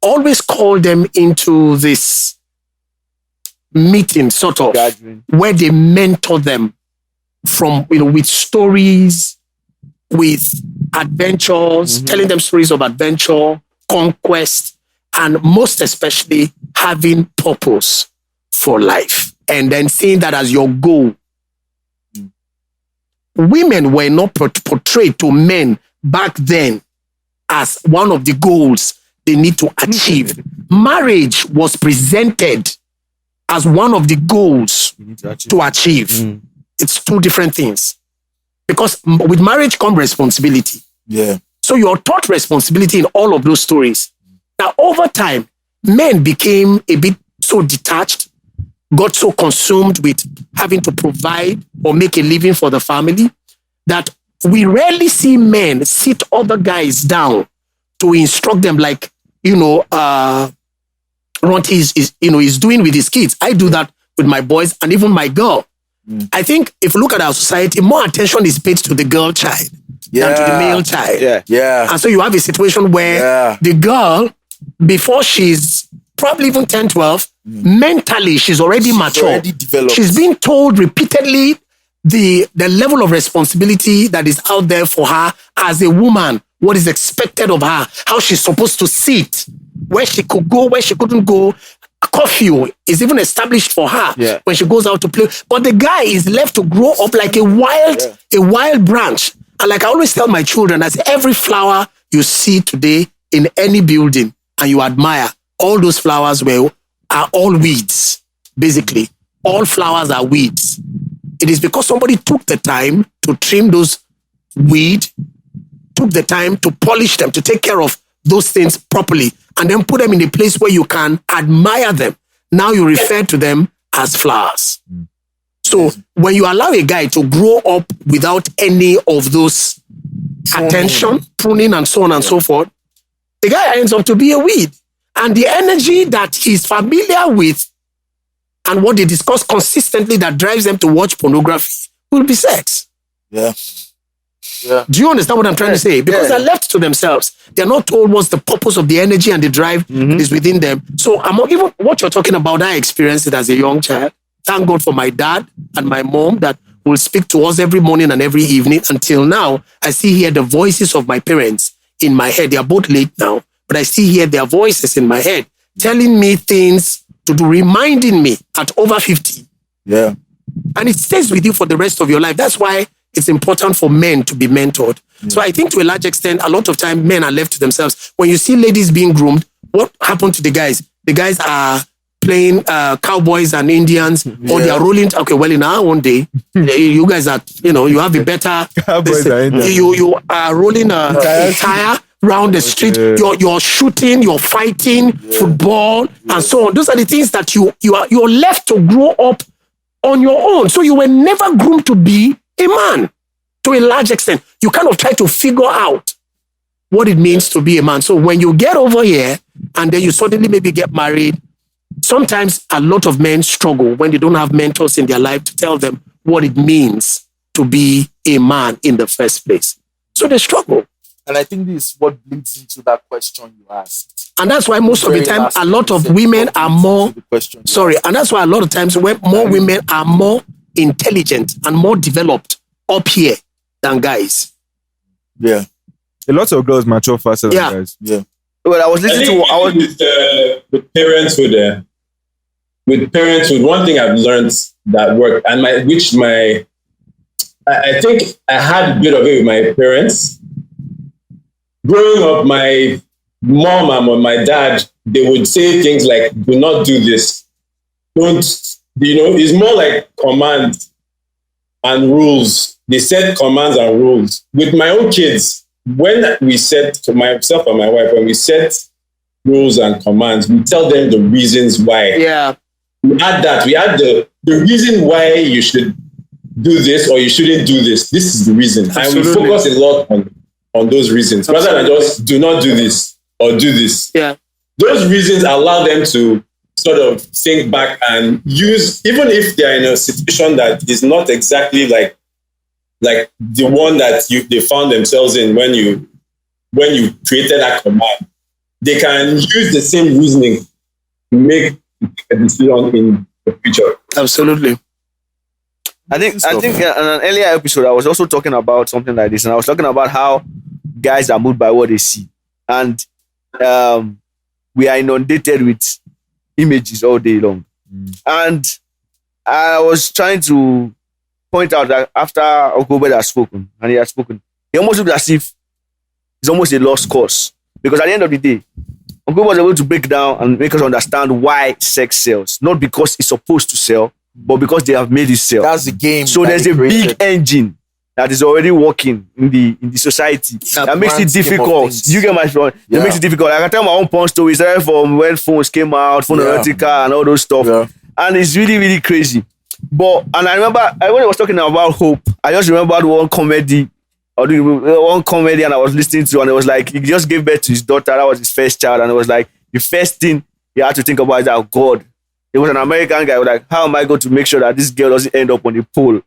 always called them into this meeting, sort of, where they mentor them from, with stories, with adventures, telling them stories of adventure, conquest, and most especially having purpose for life. And then seeing that as your goal. Women were not portrayed to men back then as one of the goals they need to achieve. Marriage was presented as one of the goals to achieve. It's two different things. Because with marriage comes responsibility. Yeah. So you're taught responsibility in all of those stories. Now, over time, men became a bit so detached, got so consumed with having to provide or make a living for the family that we rarely see men sit other guys down to instruct them like, Ranti is doing with his kids. I do that with my boys and even my girl. I think if you look at our society, more attention is paid to the girl child than to the male child. Yeah. And so you have a situation where the girl, before she's probably even 10, 12, mentally she's already mature. Already developed. She's been told repeatedly the level of responsibility that is out there for her as a woman, what is expected of her, how she's supposed to sit, where she could go, where she couldn't go. Curfew is even established for her when she goes out to play. But the guy is left to grow up like a wild branch. And like I always tell my children, as every flower you see today in any building and you admire, all those flowers are all weeds, basically. All flowers are weeds. It is because somebody took the time to trim those weeds, took the time to polish them, to take care of those things properly, and then put them in a place where you can admire them. Now you refer to them as flowers. So when you allow a guy to grow up without any of those attention, pruning and so on and so forth, the guy ends up to be a weed. And the energy that he's familiar with and what they discuss consistently that drives them to watch pornography will be sex. Yeah. Do you understand what I'm trying to say? Because they're left to themselves. They're not told what's the purpose of the energy and the drive is within them. So even what you're talking about, I experienced it as a young child. Thank God for my dad and my mom that will speak to us every morning and every evening. Until now, I still hear the voices of my parents in my head. They are both late now, but I still hear their voices in my head telling me things to do, reminding me at over 50. Yeah. And it stays with you for the rest of your life. That's why it's important for men to be mentored. So I think to a large extent, a lot of time men are left to themselves. When you see ladies being groomed, what happened to the guys? The guys are playing cowboys and Indians, or they are rolling. Okay, well, in our own day, you guys are, you have a better. Cowboys are Indians. You are rolling a tire around the street. You're shooting, you're fighting, football, and so on. Those are the things that you're left to grow up on your own. So you were never groomed to be a man. To a large extent, you kind of try to figure out what it means to be a man. So when you get over here and then you suddenly maybe get married, sometimes a lot of men struggle when they don't have mentors in their life to tell them what it means to be a man in the first place. So they struggle. And I think this is what leads into that question you asked. And that's why most of the time, a lot of women are more, and that's why a lot of times when more women are more intelligent and more developed up here than guys. Yeah. A lot of girls mature faster than guys. Yeah. Well, I was listening to with parenthood. with parenthood, one thing I've learned that worked, and I think I had a bit of it with my parents. Growing up, my mom and my dad, they would say things like, do not do this. Don't, it's more like command and rules. They set commands and rules. With my own kids, when we set, to myself and my wife, when we set rules and commands, we tell them the reasons why. Yeah. We add that. We add the reason why you should do this or you shouldn't do this. This is the reason. Absolutely. And we focus a lot on those reasons. Absolutely. Rather than just do not do this or do this. Yeah. Those reasons allow them to sort of think back and use, even if they're in a situation that is not exactly like the one that they found themselves in when you created that command, they can use the same reasoning to make a decision in the future. Absolutely. I think in an earlier episode, I was also talking about something like this, and I was talking about how guys are moved by what they see. And we are inundated with images all day long. And I was trying to point out that after Uncle Obed has spoken, he almost looked as if it's almost a lost cause. Because at the end of the day, Uncle was able to break down and make us understand why sex sells. Not because it's supposed to sell, but because they have made it sell. That's the game. So there's a big engine that is already working in the society. That makes it difficult. You get my point? That makes it difficult. I can tell my own porn story. Started from when phones came out, phone erotica and all those stuff. Yeah. And it's really, really crazy. But, and I remember, when I was talking about hope, I just remembered one comedy, and I was listening to, and it was like, he just gave birth to his daughter. That was his first child. And it was like, the first thing he had to think about is that, God, it was an American guy. Was like, how am I going to make sure that this girl doesn't end up on the pole?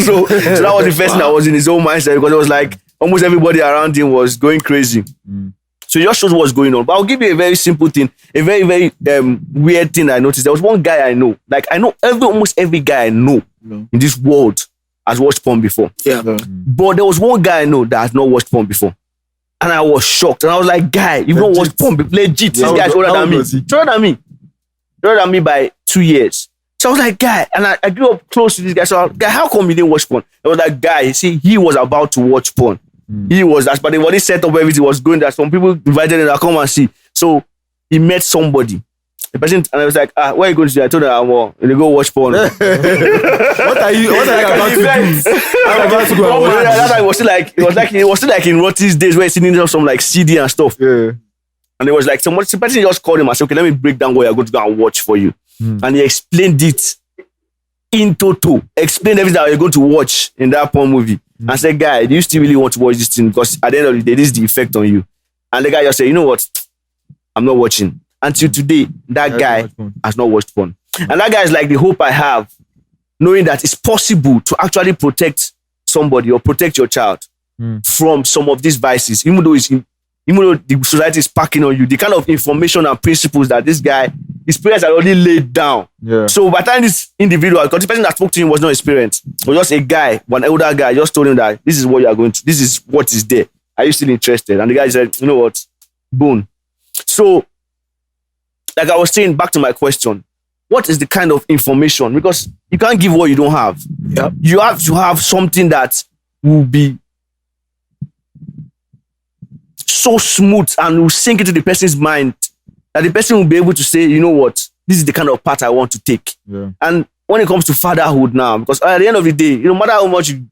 so that was the first thing that was in his own mindset, because it was like almost everybody around him was going crazy. So it just shows what's going on. But I'll give you a very simple thing, a very, very weird thing I noticed. There was one guy I know, like I know almost every guy I know in this world has watched porn before. Yeah. But there was one guy I know that has not watched porn before. And I was shocked. And I was like, guy, you've not watched porn before. Legit. This guy's older than me. Older than me by 2 years. So I was like, guy, and I grew up close to this guy. So I was like, guy, how come you didn't watch porn? I was like, guy, see, he was about to watch porn. He was, but the body set up, everything was going there. Some people invited him to come and see. So he met somebody. The person, and I was like, where are you going to do? I told him, I'm going to go watch porn. What are you about to do? I'm about to go and watch. That's why it was still like in Rotti's days where he's sitting some like CD and stuff. Yeah. And it was like, some person just called him and said, okay, let me break down what you're going to go and watch for you. And he explained it in total. Explained everything that you're going to watch in that porn movie. And said, guy, do you still really want to watch this thing? Because at the end of the day, this is the effect on you. And the guy just said, you know what? I'm not watching. Until today, that guy has not watched porn. And that guy is like the hope I have, knowing that it's possible to actually protect somebody or protect your child from some of these vices, even though the society is packing on you, the kind of information and principles that this guy, his parents had already laid down. Yeah. So by the time this individual, because the person that spoke to him was not experienced, it was just a guy, one older guy, just told him that this is what you are going to, this is what is there. Are you still interested? And the guy said, you know what? Boom. So, like I was saying, back to my question, what is the kind of information? Because you can't give what you don't have. Yeah. You have to have something that will be so smooth and will sink into the person's mind that the person will be able to say, you know what, this is the kind of path I want to take. Yeah. And when it comes to fatherhood now, because at the end of the day, no matter how much you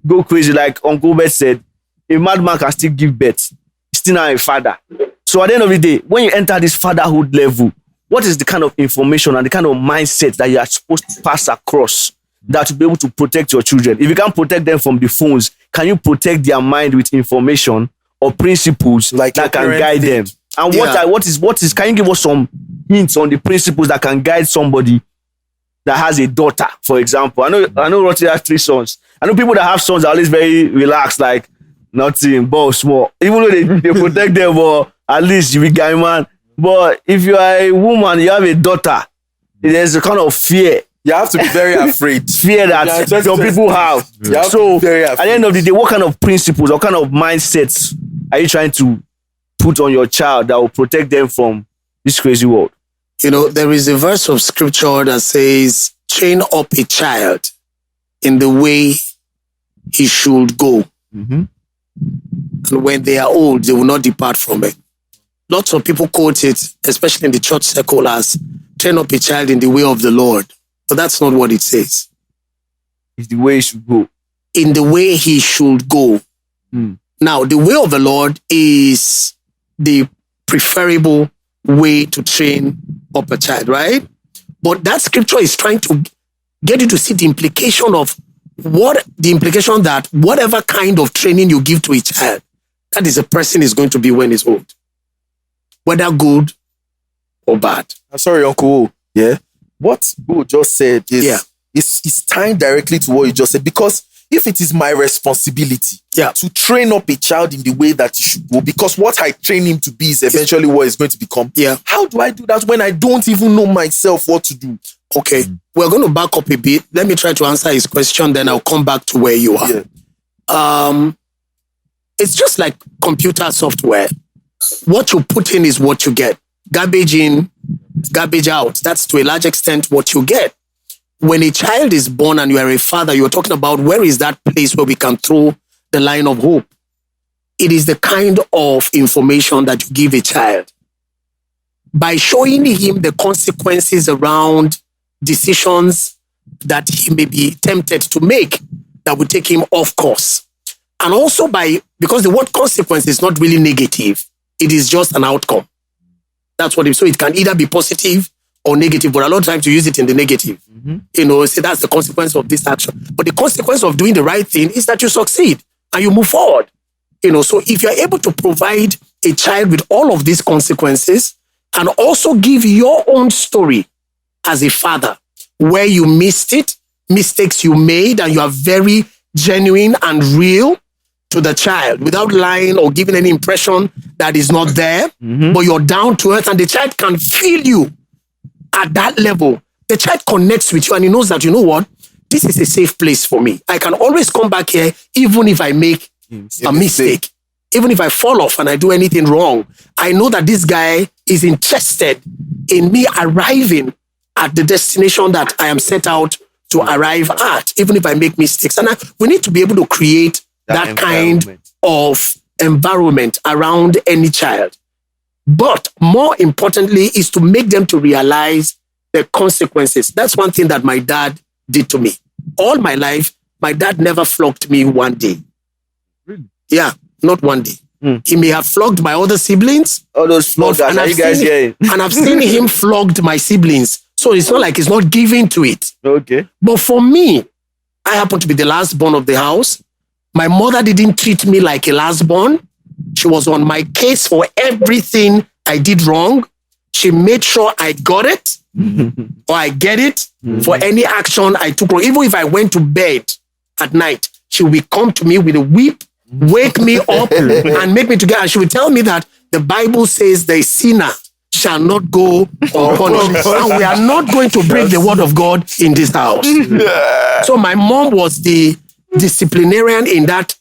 go crazy, like Uncle Obed said, a madman can still give birth. He's still not a father. So at the end of the day, when you enter this fatherhood level, what is the kind of information and the kind of mindset that you are supposed to pass across that to be able to protect your children? If you can't protect them from the phones, can you protect their mind with information or principles like that can guide them? And what is can you give us some hints on the principles that can guide somebody that has a daughter, for example? I know Ranti has 3 sons. I know people that have sons are always very relaxed, like nothing, but small. Even though they protect them, but at least you be guy man. But if you are a woman, you have a daughter, there's a kind of fear. You have to be very afraid. Fear that some people have. So at the end of the day, what kind of principles, what kind of mindsets are you trying to put on your child that will protect them from this crazy world? There is a verse of scripture that says, train up a child in the way he should go. Mm-hmm. And when they are old, they will not depart from it. Lots of people quote it, especially in the church circle, as train up a child in the way of the Lord. But that's not what it says. It's the way he should go. In the way he should go. Mm. Now, the way of the Lord is the preferable way to train up a child, right? But that scripture is trying to get you to see the implication that whatever kind of training you give to a child, that is a person is going to be when he's old. Whether good or bad. I'm sorry, Uncle. Yeah. What Bo just said is tying directly to what you just said, because if it is my responsibility to train up a child in the way that he should go, because what I train him to be is eventually what he's going to become. Yeah. How do I do that when I don't even know myself what to do? Okay. We're going to back up a bit. Let me try to answer his question, then I'll come back to where you are. Yeah. It's just like computer software. What you put in is what you get. Garbage in, garbage out. That's to a large extent what you get. When a child is born and you are a father, you're talking about where is that place where we can throw the line of hope. It is the kind of information that you give a child. By showing him the consequences around decisions that he may be tempted to make that will take him off course. And also because the word consequence is not really negative. It is just an outcome. That's what it is. So it can either be positive or negative, but a lot of times you use it in the negative. Mm-hmm. Say that's the consequence of this action. But the consequence of doing the right thing is that you succeed and you move forward. So if you're able to provide a child with all of these consequences and also give your own story as a father, where you missed it, mistakes you made, and you are very genuine and real to the child without lying or giving any impression that is not there, but you're down to earth and the child can feel you at that level. The child connects with you and he knows that, this is a safe place for me. I can always come back here even if I make a mistake. Even if I fall off and I do anything wrong. I know that this guy is interested in me arriving at the destination that I am set out to arrive at, even if I make mistakes. And we need to be able to create that kind of environment around any child. But more importantly is to make them to realize the consequences. That's one thing that my dad did to me. All my life, my dad never flogged me one day. Really? Yeah, not one day. He may have flogged my other siblings. All those floggers, and I've seen him flogged my siblings. So it's not like he's not giving to it. Okay. But for me, I happen to be the last born of the house. My mother didn't treat me like a last born. She was on my case for everything I did wrong. She made sure I got it or I get it for any action I took wrong. Even if I went to bed at night, she would come to me with a whip, wake me up and make me to get. And she would tell me that the Bible says the sinner shall not go unpunished. And we are not going to break the word of God in this house. So my mom was the disciplinarian in that,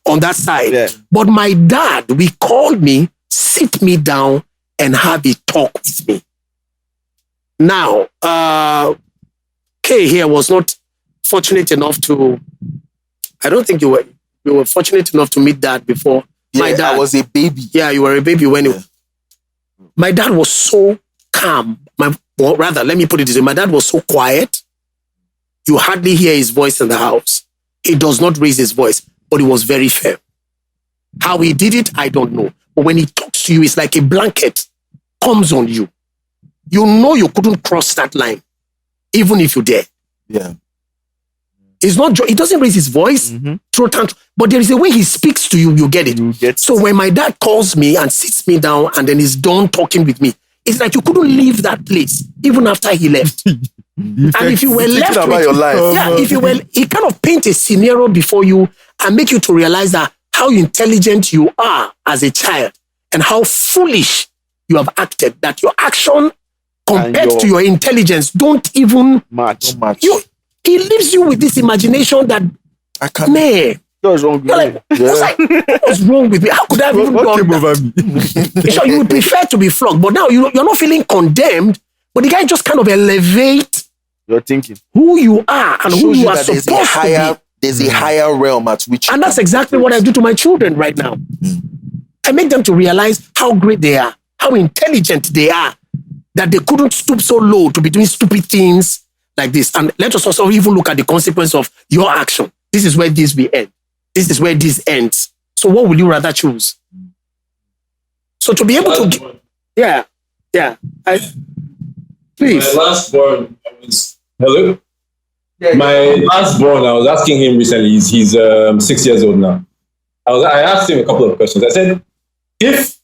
on that side. Yeah. But my dad, we called me, sit me down and have a talk with me. Now, Kay here was not fortunate enough to, I don't think you were fortunate enough to meet Dad before. Yeah, my dad, I was a baby. Yeah, you were a baby when my dad was so calm. Let me put it this way. My dad was so quiet. You hardly hear his voice in the house. He does not raise his voice, but he was very firm. How he did it, I don't know. But when he talks to you, it's like a blanket comes on you. You know you couldn't cross that line, even if you dare. Yeah. It's not. He doesn't raise his voice, but there is a way he speaks to you. You get it. So when my dad calls me and sits me down and then he's done talking with me, it's like you couldn't leave that place even after he left. And if you were left about your life, he kind of paint a scenario before you and make you to realize that how intelligent you are as a child and how foolish you have acted. That your action compared to your intelligence don't even match. He leaves you with this imagination that, man, What's wrong with me? Like, what's wrong with me? How could I have even What done came that? over me? So you would prefer to be flogged, but now you're not feeling condemned, but the guy just kind of elevate You're thinking. who you are and who Shows you you are that supposed to be. there's a higher realm at which. And that's exactly what I do to my children right now. I make them to realize how great they are, how intelligent they are, that they couldn't stoop so low to be doing stupid things like this. And let us also even look at the consequence of your action. This is where this will end. This is where this ends. So what would you rather choose? So to be able to... Please. My last born, hello? My last born, I was asking him recently, he's 6 years old now. I asked him a couple of questions. I said, if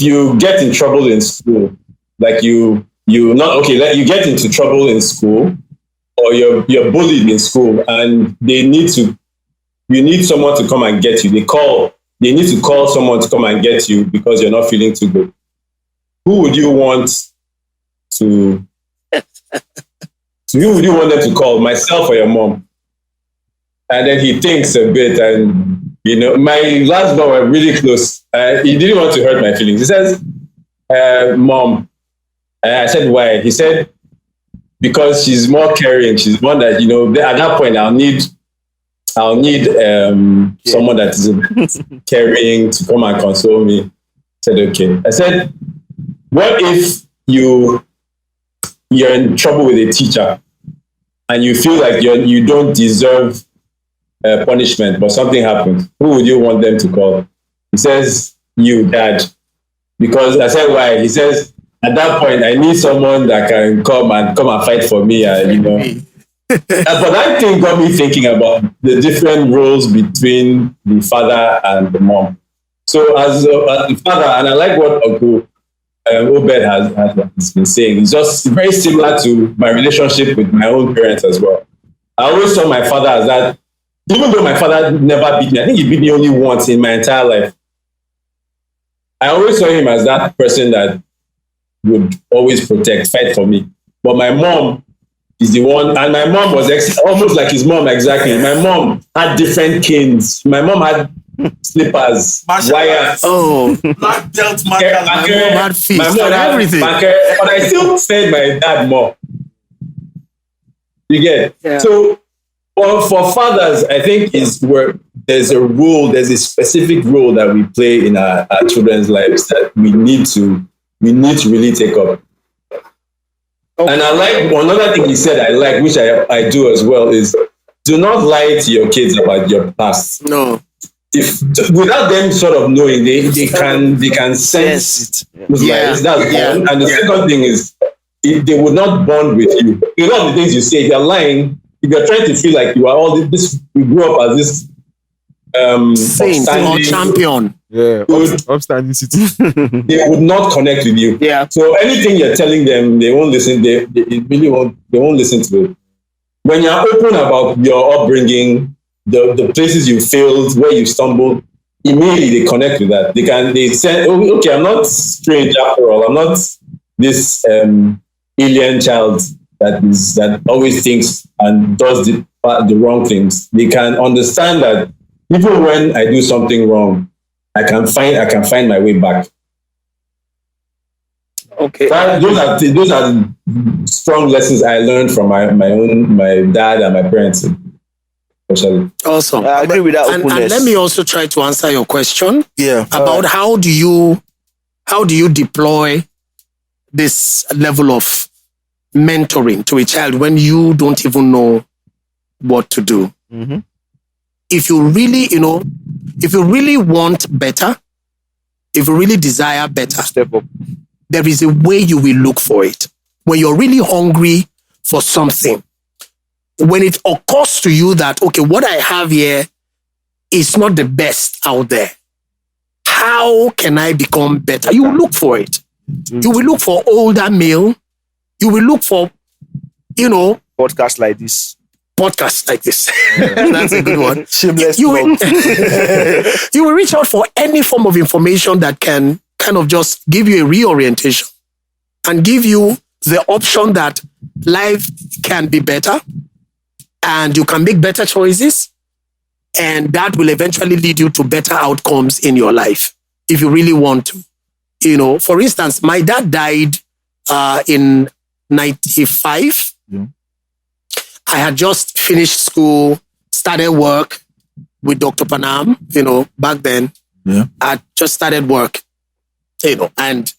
you get in trouble in school, like you get into trouble in school, or you're bullied in school, and you need someone to come and get you. They need to call someone to come and get you because you're not feeling too good. Who would you want to? Who would you want them to call, myself or your mom? And then he thinks a bit, and my last born were really close. He didn't want to hurt my feelings. He says, "Mom." I said, "Why?" He said, "Because she's more caring. She's one that at that point I'll need someone that is caring to come and console me." I said, "Okay." I said, "What if you're in trouble with a teacher and you feel like you don't deserve punishment, but something happened? Who would you want them to call?" He says, "You, Dad." Because I said, "Why?" He says, "At that point, I need someone that can come and fight for me." But that thing got me thinking about the different roles between the father and the mom. So as the father, and I like what Uncle Obed has been saying, it's just very similar to my relationship with my own parents as well. I always saw my father as that, even though my father never beat me. I think he beat me only once in my entire life. I always saw him as that person that would always fight for me. But my mom is the one, and my mom was almost like his mom, exactly. My mom had different canes. My mom had slippers, wires. Black belt, My mom had feet, my mom had everything. But I still fed my dad more. You get? Yeah. So for fathers, I think is where there's a specific role that we play in our children's lives that we need to really take up. Okay. And I like another thing he said, which I do as well, is do not lie to your kids about your past. No. If without them sort of knowing, they can sense it. That's one. And the second thing is, if they would not bond with you. A lot of the things you say, if you're lying, if you're trying to feel like you are all this, you grew up as this saint or champion. Yeah, upstanding citizen. They would not connect with you. Yeah. So anything you're telling them, they won't listen. They really won't. They won't listen to it. When you're open about your upbringing, the places you failed, where you stumbled, immediately they connect with that. They say, "Oh, okay, I'm not strange after all. I'm not this alien child that always thinks and does the wrong things." They can understand that even when I do something wrong, I can find my way back. Okay. Those are strong lessons I learned from my dad and my parents, especially. Awesome. I agree with that openness. And let me also try to answer your question. Yeah. About how do you deploy this level of mentoring to a child when you don't even know what to do? Mm-hmm. If you really want better, if you really desire better, Step up. there is a way you will look for it. When you're really hungry for something, when it occurs to you that, okay, what I have here is not the best out there. How can I become better? You will look for it. Mm-hmm. You will look for older male. You will look for, podcasts like this. That's a good one. Shameless you will reach out for any form of information that can kind of just give you a reorientation and give you the option that life can be better. and you can make better choices, and that will eventually lead you to better outcomes in your life if you really want to. For instance, my dad died in 95. Yeah. I had just finished school, started work with Dr. Panam, back then. Yeah. I just started work, and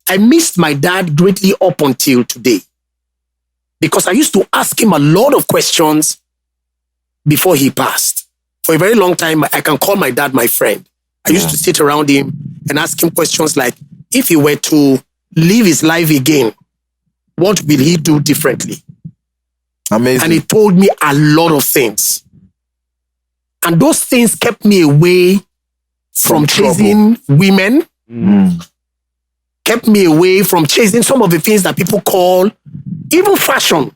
I missed my dad greatly up until today, because I used to ask him a lot of questions before he passed. For a very long time, I can call my dad my friend. I used to sit around him and ask him questions like, if he were to live his life again, what will he do differently? Amazing. And he told me a lot of things. And those things kept me away from chasing women, kept me away from chasing some of the things that people call even fashion.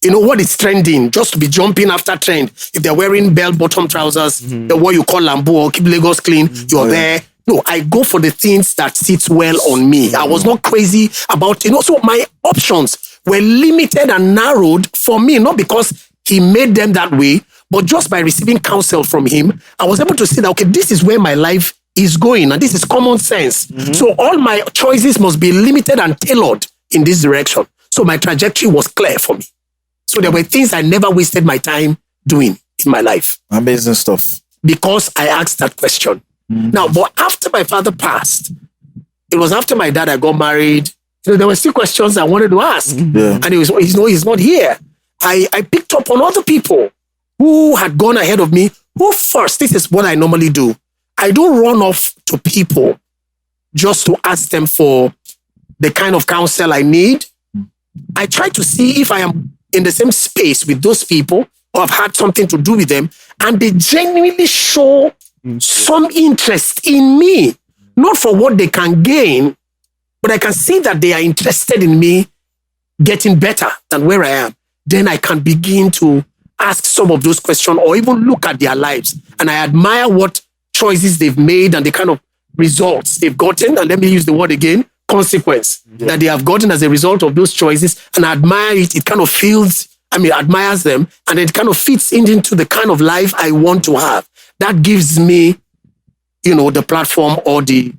What is trending, just to be jumping after trend. If they're wearing bell-bottom trousers, the what you call Lambo or keep Lagos clean, you're there. No, I go for the things that sits well on me. I was not crazy about, so my options were limited and narrowed for me, not because he made them that way, but just by receiving counsel from him, I was able to see that, okay, this is where my life is going, and this is common sense. So all my choices must be limited and tailored in this direction. So my trajectory was clear for me. So there were things I never wasted my time doing in my life. Amazing stuff. Because I asked that question. Now, but after my father passed, it was after my dad I got married. There were still questions I wanted to ask. Yeah. And he's not here. I picked up on other people who had gone ahead of me. Who first, this is what I normally do. I don't run off to people just to ask them for the kind of counsel I need. I try to see if I am in the same space with those people or have had something to do with them, and they genuinely show some interest in me, not for what they can gain, but I can see that they are interested in me getting better than where I am. Then I can begin to ask some of those questions or even look at their lives, and I admire what choices they've made and the kind of results they've gotten. And let me use the word again, consequence that they have gotten as a result of those choices, and I admire it. It kind of admires them, and it kind of fits into the kind of life I want to have. That gives me, the platform or the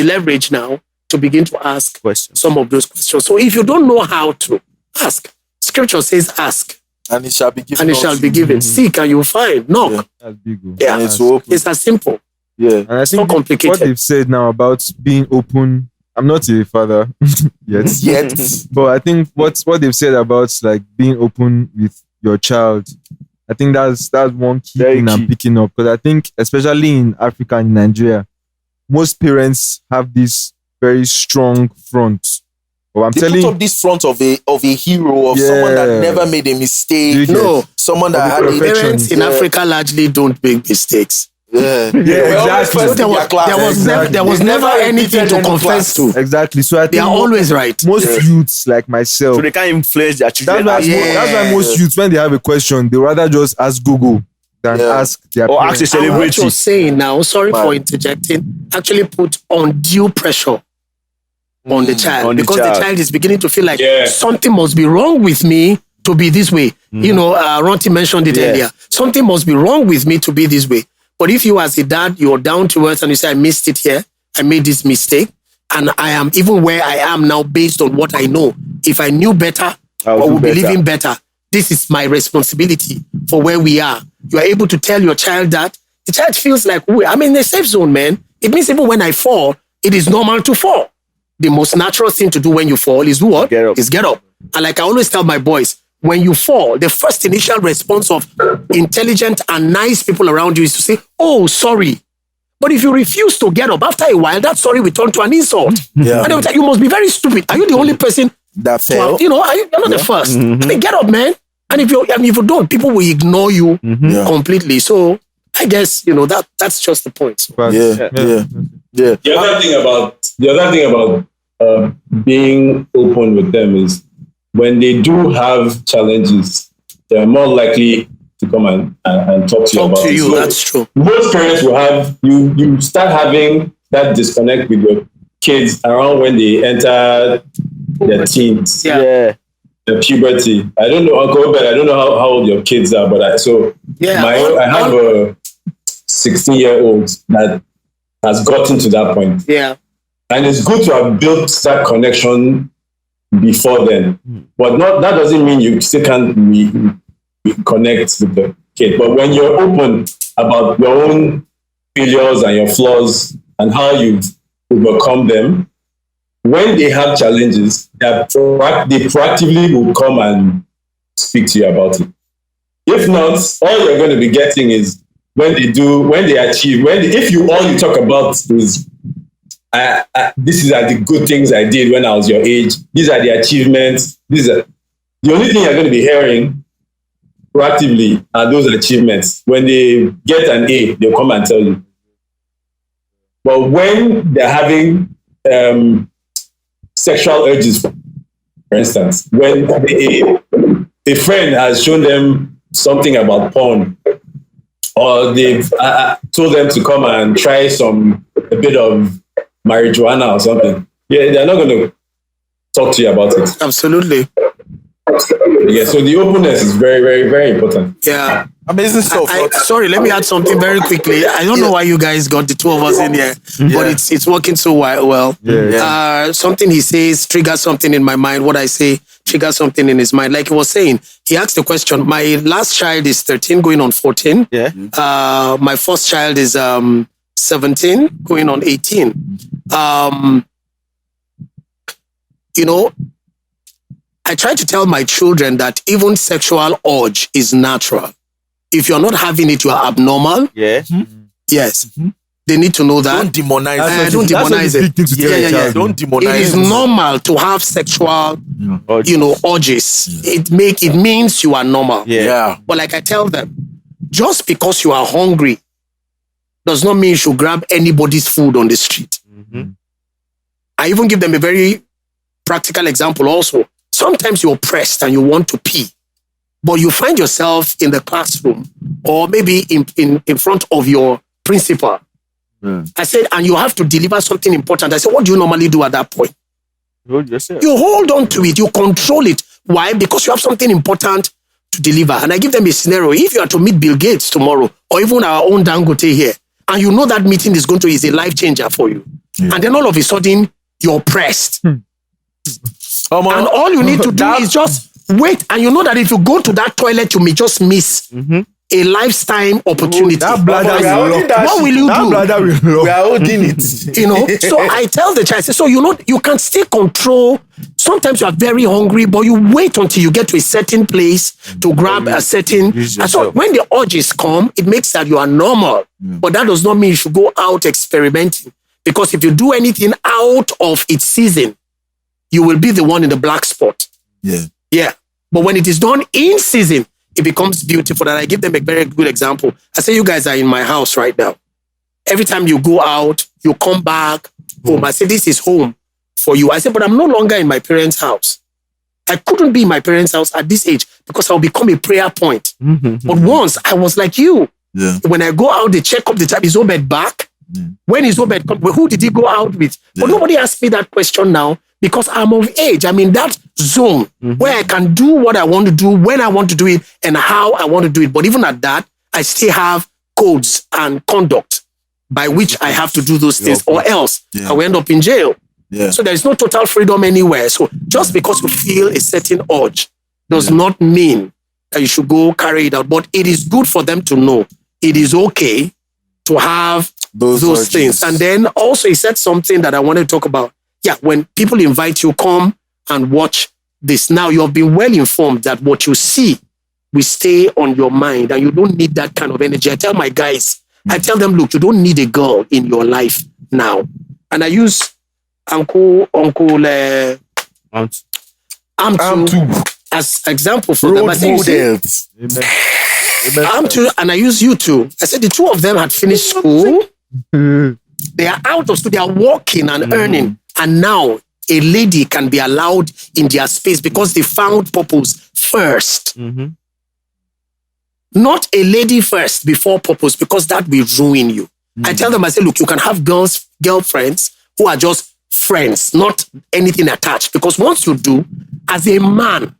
leverage now to begin to ask some of those questions. So if you don't know how to ask, Scripture says ask, and it shall be given. And it shall be given. Seek and you'll find. Knock. That's big. Yeah, it's as simple. Yeah, and I think not complicated. What they've said now about being open. I'm not a father yet, but I think what they've said about like being open with your child, I think that's one key thing I'm picking up, because I think especially in Africa and Nigeria, most parents have this very strong front. But they put up this front of a hero, of someone that never made a mistake. No, someone that had parents in Africa largely don't make mistakes. Yeah, exactly. So there was never anything to confess to. Exactly. So I think they are always right. Most youths like myself, so they can't influence their children. That's why most youths, when they have a question, they rather just ask Google than ask their or parents. ask a celebrity. What you're saying now, sorry for interjecting, actually put undue pressure on the child, because the child is beginning to feel like something must be wrong with me to be this way. Ranti mentioned it earlier. Something must be wrong with me to be this way. But if you as a dad, you're down to earth and you say, I missed it here, I made this mistake, and I am even where I am now based on what I know. If I knew better, I would be living better. This is my responsibility for where we are. You are able to tell your child that. The child feels like, I'm in the safe zone, man. It means even when I fall, it is normal to fall. The most natural thing to do when you fall is what? Get up. And like I always tell my boys, when you fall, the first initial response of intelligent and nice people around you is to say, oh, sorry. But if you refuse to get up, after a while, that sorry will turn to an insult. Yeah. And they will tell you, must be very stupid. Are you the only person that fell? You're not the first. I mean, get up, man. And if you don't, people will ignore you completely. So I guess, that's just the point. So. Yeah. The other thing about being open with them is, when they do have challenges, they're more likely to come and talk to you about it. So that's true. Most parents will have, you start having that disconnect with your kids around when they enter their teens, Yeah. the puberty. I don't know, Uncle Obed, I don't know how old your kids are, but I have a 16-year-old that has gotten to that point. Yeah. And it's good to have built that connection before then. But that doesn't mean you still can't connect with the kid. But when you're open about your own failures and your flaws and how you've overcome them, when they have challenges, they proactively will come and speak to you about it. If not, all you're going to be getting is if all you talk about is these are the good things I did when I was your age, these are the achievements, the only thing you're going to be hearing proactively are those achievements. When they get an A, they'll come and tell you. But when they're having sexual urges, for instance, when a friend has shown them something about porn, or they've told them to come and try a bit of marijuana or something, they're not going to talk to you about it. Absolutely. Yeah, so the openness is very, very, very important. Yeah. Amazing stuff. Sorry, let me add something very quickly. I don't know why you guys got the two of us in here, but it's working so well. Something he says triggers something in my mind. What I say triggers something in his mind. Like he was saying, he asked the question. My last child is 13, going on 14. Yeah. My first child is 17, going on 18. I try to tell my children that even sexual urge is natural. If you're not having it, you are abnormal. Yeah. Yes. They need to know that. Don't demonize Don't demonize it. Don't demonize it. It is normal to have sexual, urges. It means you are normal. Yeah. But like I tell them, just because you are hungry does not mean you should grab anybody's food on the street. Mm-hmm. I even give them a very practical example also. Sometimes you're pressed and you want to pee, but you find yourself in the classroom or maybe in front of your principal. I said, and you have to deliver something important. I said, what do you normally do at that point? You hold on to it. You control it. Why? Because you have something important to deliver. And I give them a scenario. If you are to meet Bill Gates tomorrow, or even our own Dangote here, and you know that meeting is a life changer for you. And then all of a sudden, you're pressed. And all you need to do is just wait. And you know that if you go to that toilet, you may just miss a lifetime opportunity. That bladder what will you do? We are holding it. So I tell the child, so you can still control. Sometimes you are very hungry, but you wait until you get to a certain place to grab a certain. And so when the urges come, it makes that you are normal. But that does not mean you should go out experimenting. Because if you do anything out of its season, you will be the one in the black spot. Yeah. But when it is done in season, it becomes beautiful. And I give them a very good example. I say, you guys are in my house right now. Every time you go out, you come back home. I say, this is home for you. I say, but I'm no longer in my parents' house. I couldn't be in my parents' house at this age because I'll become a prayer point. But once I was like you. When I go out, they check up the time. Is Obed back? When is Obed come? Who did he go out with? But nobody asked me that question now because I'm of age. I'm in that zone where I can do what I want to do, when I want to do it, and how I want to do it. But even at that, I still have codes and conduct by which I have to do those things, or else I will end up in jail. So there is no total freedom anywhere. So just because you feel a certain urge does not mean that you should go carry it out. But it is good for them to know it is okay to have those things. And then also he said something that I want to talk about. When people invite you, come and watch this. Now you have been well informed that what you see will stay on your mind and you don't need that kind of energy. I tell my guys, I tell them, look, you don't need a girl in your life now. And I use Uncle Amtu as example for them. I say, Amtu, and I use you two. I said the two of them had finished school. They are out of school. They are working and earning. And now a lady can be allowed in their space because they found purpose first. Not a lady first before purpose, because that will ruin you. I tell them, I say, look, you can have girlfriends who are just friends, not anything attached. Because once you do, as a man,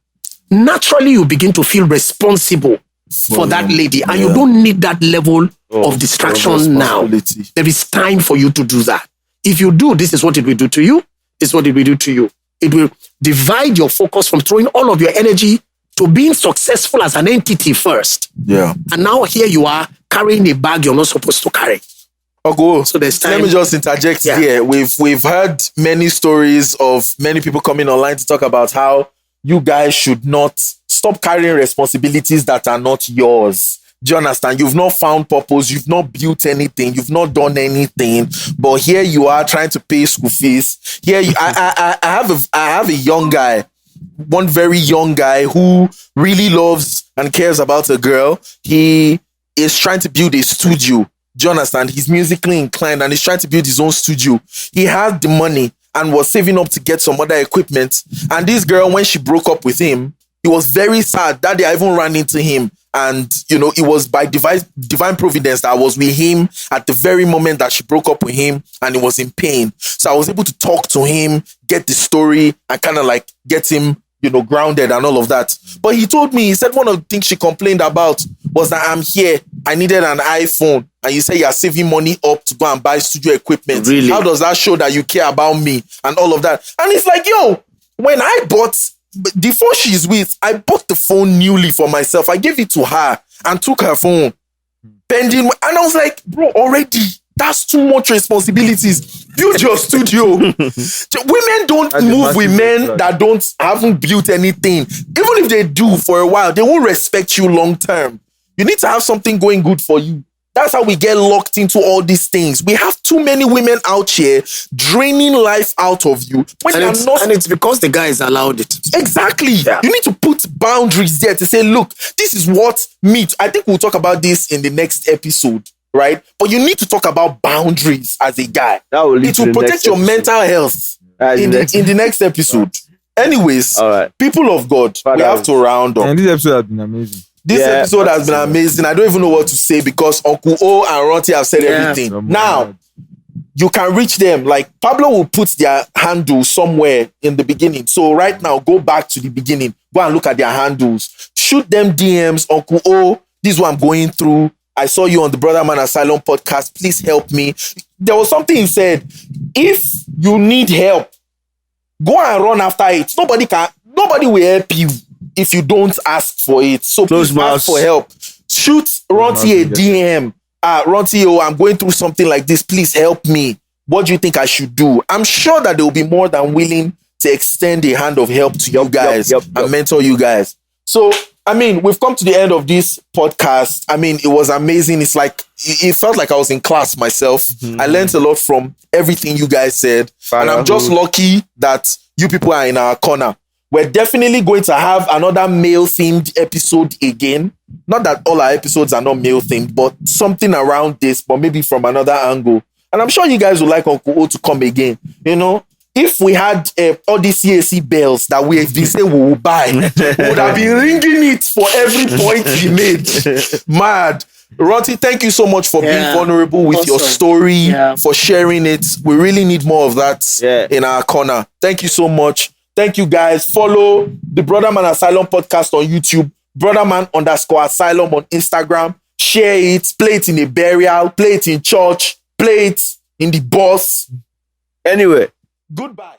naturally you begin to feel responsible for that lady, and you don't need that level of distraction now. There is time for you to do that. If you do, this is what it will do to you. This is what it will do to you. It will divide your focus from throwing all of your energy to being successful as an entity first. Yeah. And now here you are carrying a bag you're not supposed to carry. Go. So there's time. Let me just interject here. We've heard many stories of many people coming online to talk about how you guys should not stop carrying responsibilities that are not yours. Do you understand? You've not found purpose. You've not built anything. You've not done anything. But here you are trying to pay school fees. Here I have a young guy, one very young guy who really loves and cares about a girl. He is trying to build a studio. Do you understand? He's musically inclined and he's trying to build his own studio. He had the money and was saving up to get some other equipment. And this girl, when she broke up with him, he was very sad. That day I even ran into him. And, it was by divine providence that I was with him at the very moment that she broke up with him and he was in pain. So I was able to talk to him, get the story, and kind of like get him, grounded and all of that. But he told me, he said one of the things she complained about was that I'm here. I needed an iPhone. And you say you're saving money up to go and buy studio equipment. Really? How does that show that you care about me and all of that? And it's like, when I bought... the phone she's with, I bought the phone newly for myself. I gave it to her and took her phone. Pending, and I was like, bro, already, that's too much responsibilities. Build your studio. Women don't move with men that haven't built anything. Even if they do for a while, they won't respect you long term. You need to have something going good for you. That's how we get locked into all these things. We have too many women out here draining life out of you. And it's because the guys allowed it. Exactly. Yeah. You need to put boundaries there to say, look, this is what meet. I think we'll talk about this in the next episode, right? But you need to talk about boundaries as a guy. It will protect your mental health in the next episode. Anyways, all right. People of God, we have to round up. And this episode has been amazing. This episode has been amazing. I don't even know what to say because Uncle O and Ranti have said everything. Now, you can reach them. Like Pablo will put their handle somewhere in the beginning. So right now, go back to the beginning. Go and look at their handles. Shoot them DMs. Uncle O, this is what I'm going through. I saw you on the brodamanasylum.podcast. Please help me. There was something he said. If you need help, go and run after it. Nobody will help you if you don't ask for it. So please ask for help. Shoot Ranti a DM. Ranti, I'm going through something like this. Please help me. What do you think I should do? I'm sure that they will be more than willing to extend a hand of help to you guys and mentor you guys. So, we've come to the end of this podcast. It was amazing. It's like, it felt like I was in class myself. Mm-hmm. I learned a lot from everything you guys said. Fatherhood. And I'm just lucky that you people are in our corner. We're definitely going to have another male-themed episode again. Not that all our episodes are not male-themed, but something around this, but maybe from another angle. And I'm sure you guys would like Uncle O to come again. If we had all these CAC bells that we say we will buy, we would have been ringing it for every point we made. Mad. Ranti, thank you so much for being vulnerable with your story, for sharing it. We really need more of that in our corner. Thank you so much. Thank you, guys. Follow the Brodaman Asylum podcast on YouTube, brodaman_asylum on Instagram. Share it, play it in a burial, play it in church, play it in the bus. Anyway, goodbye.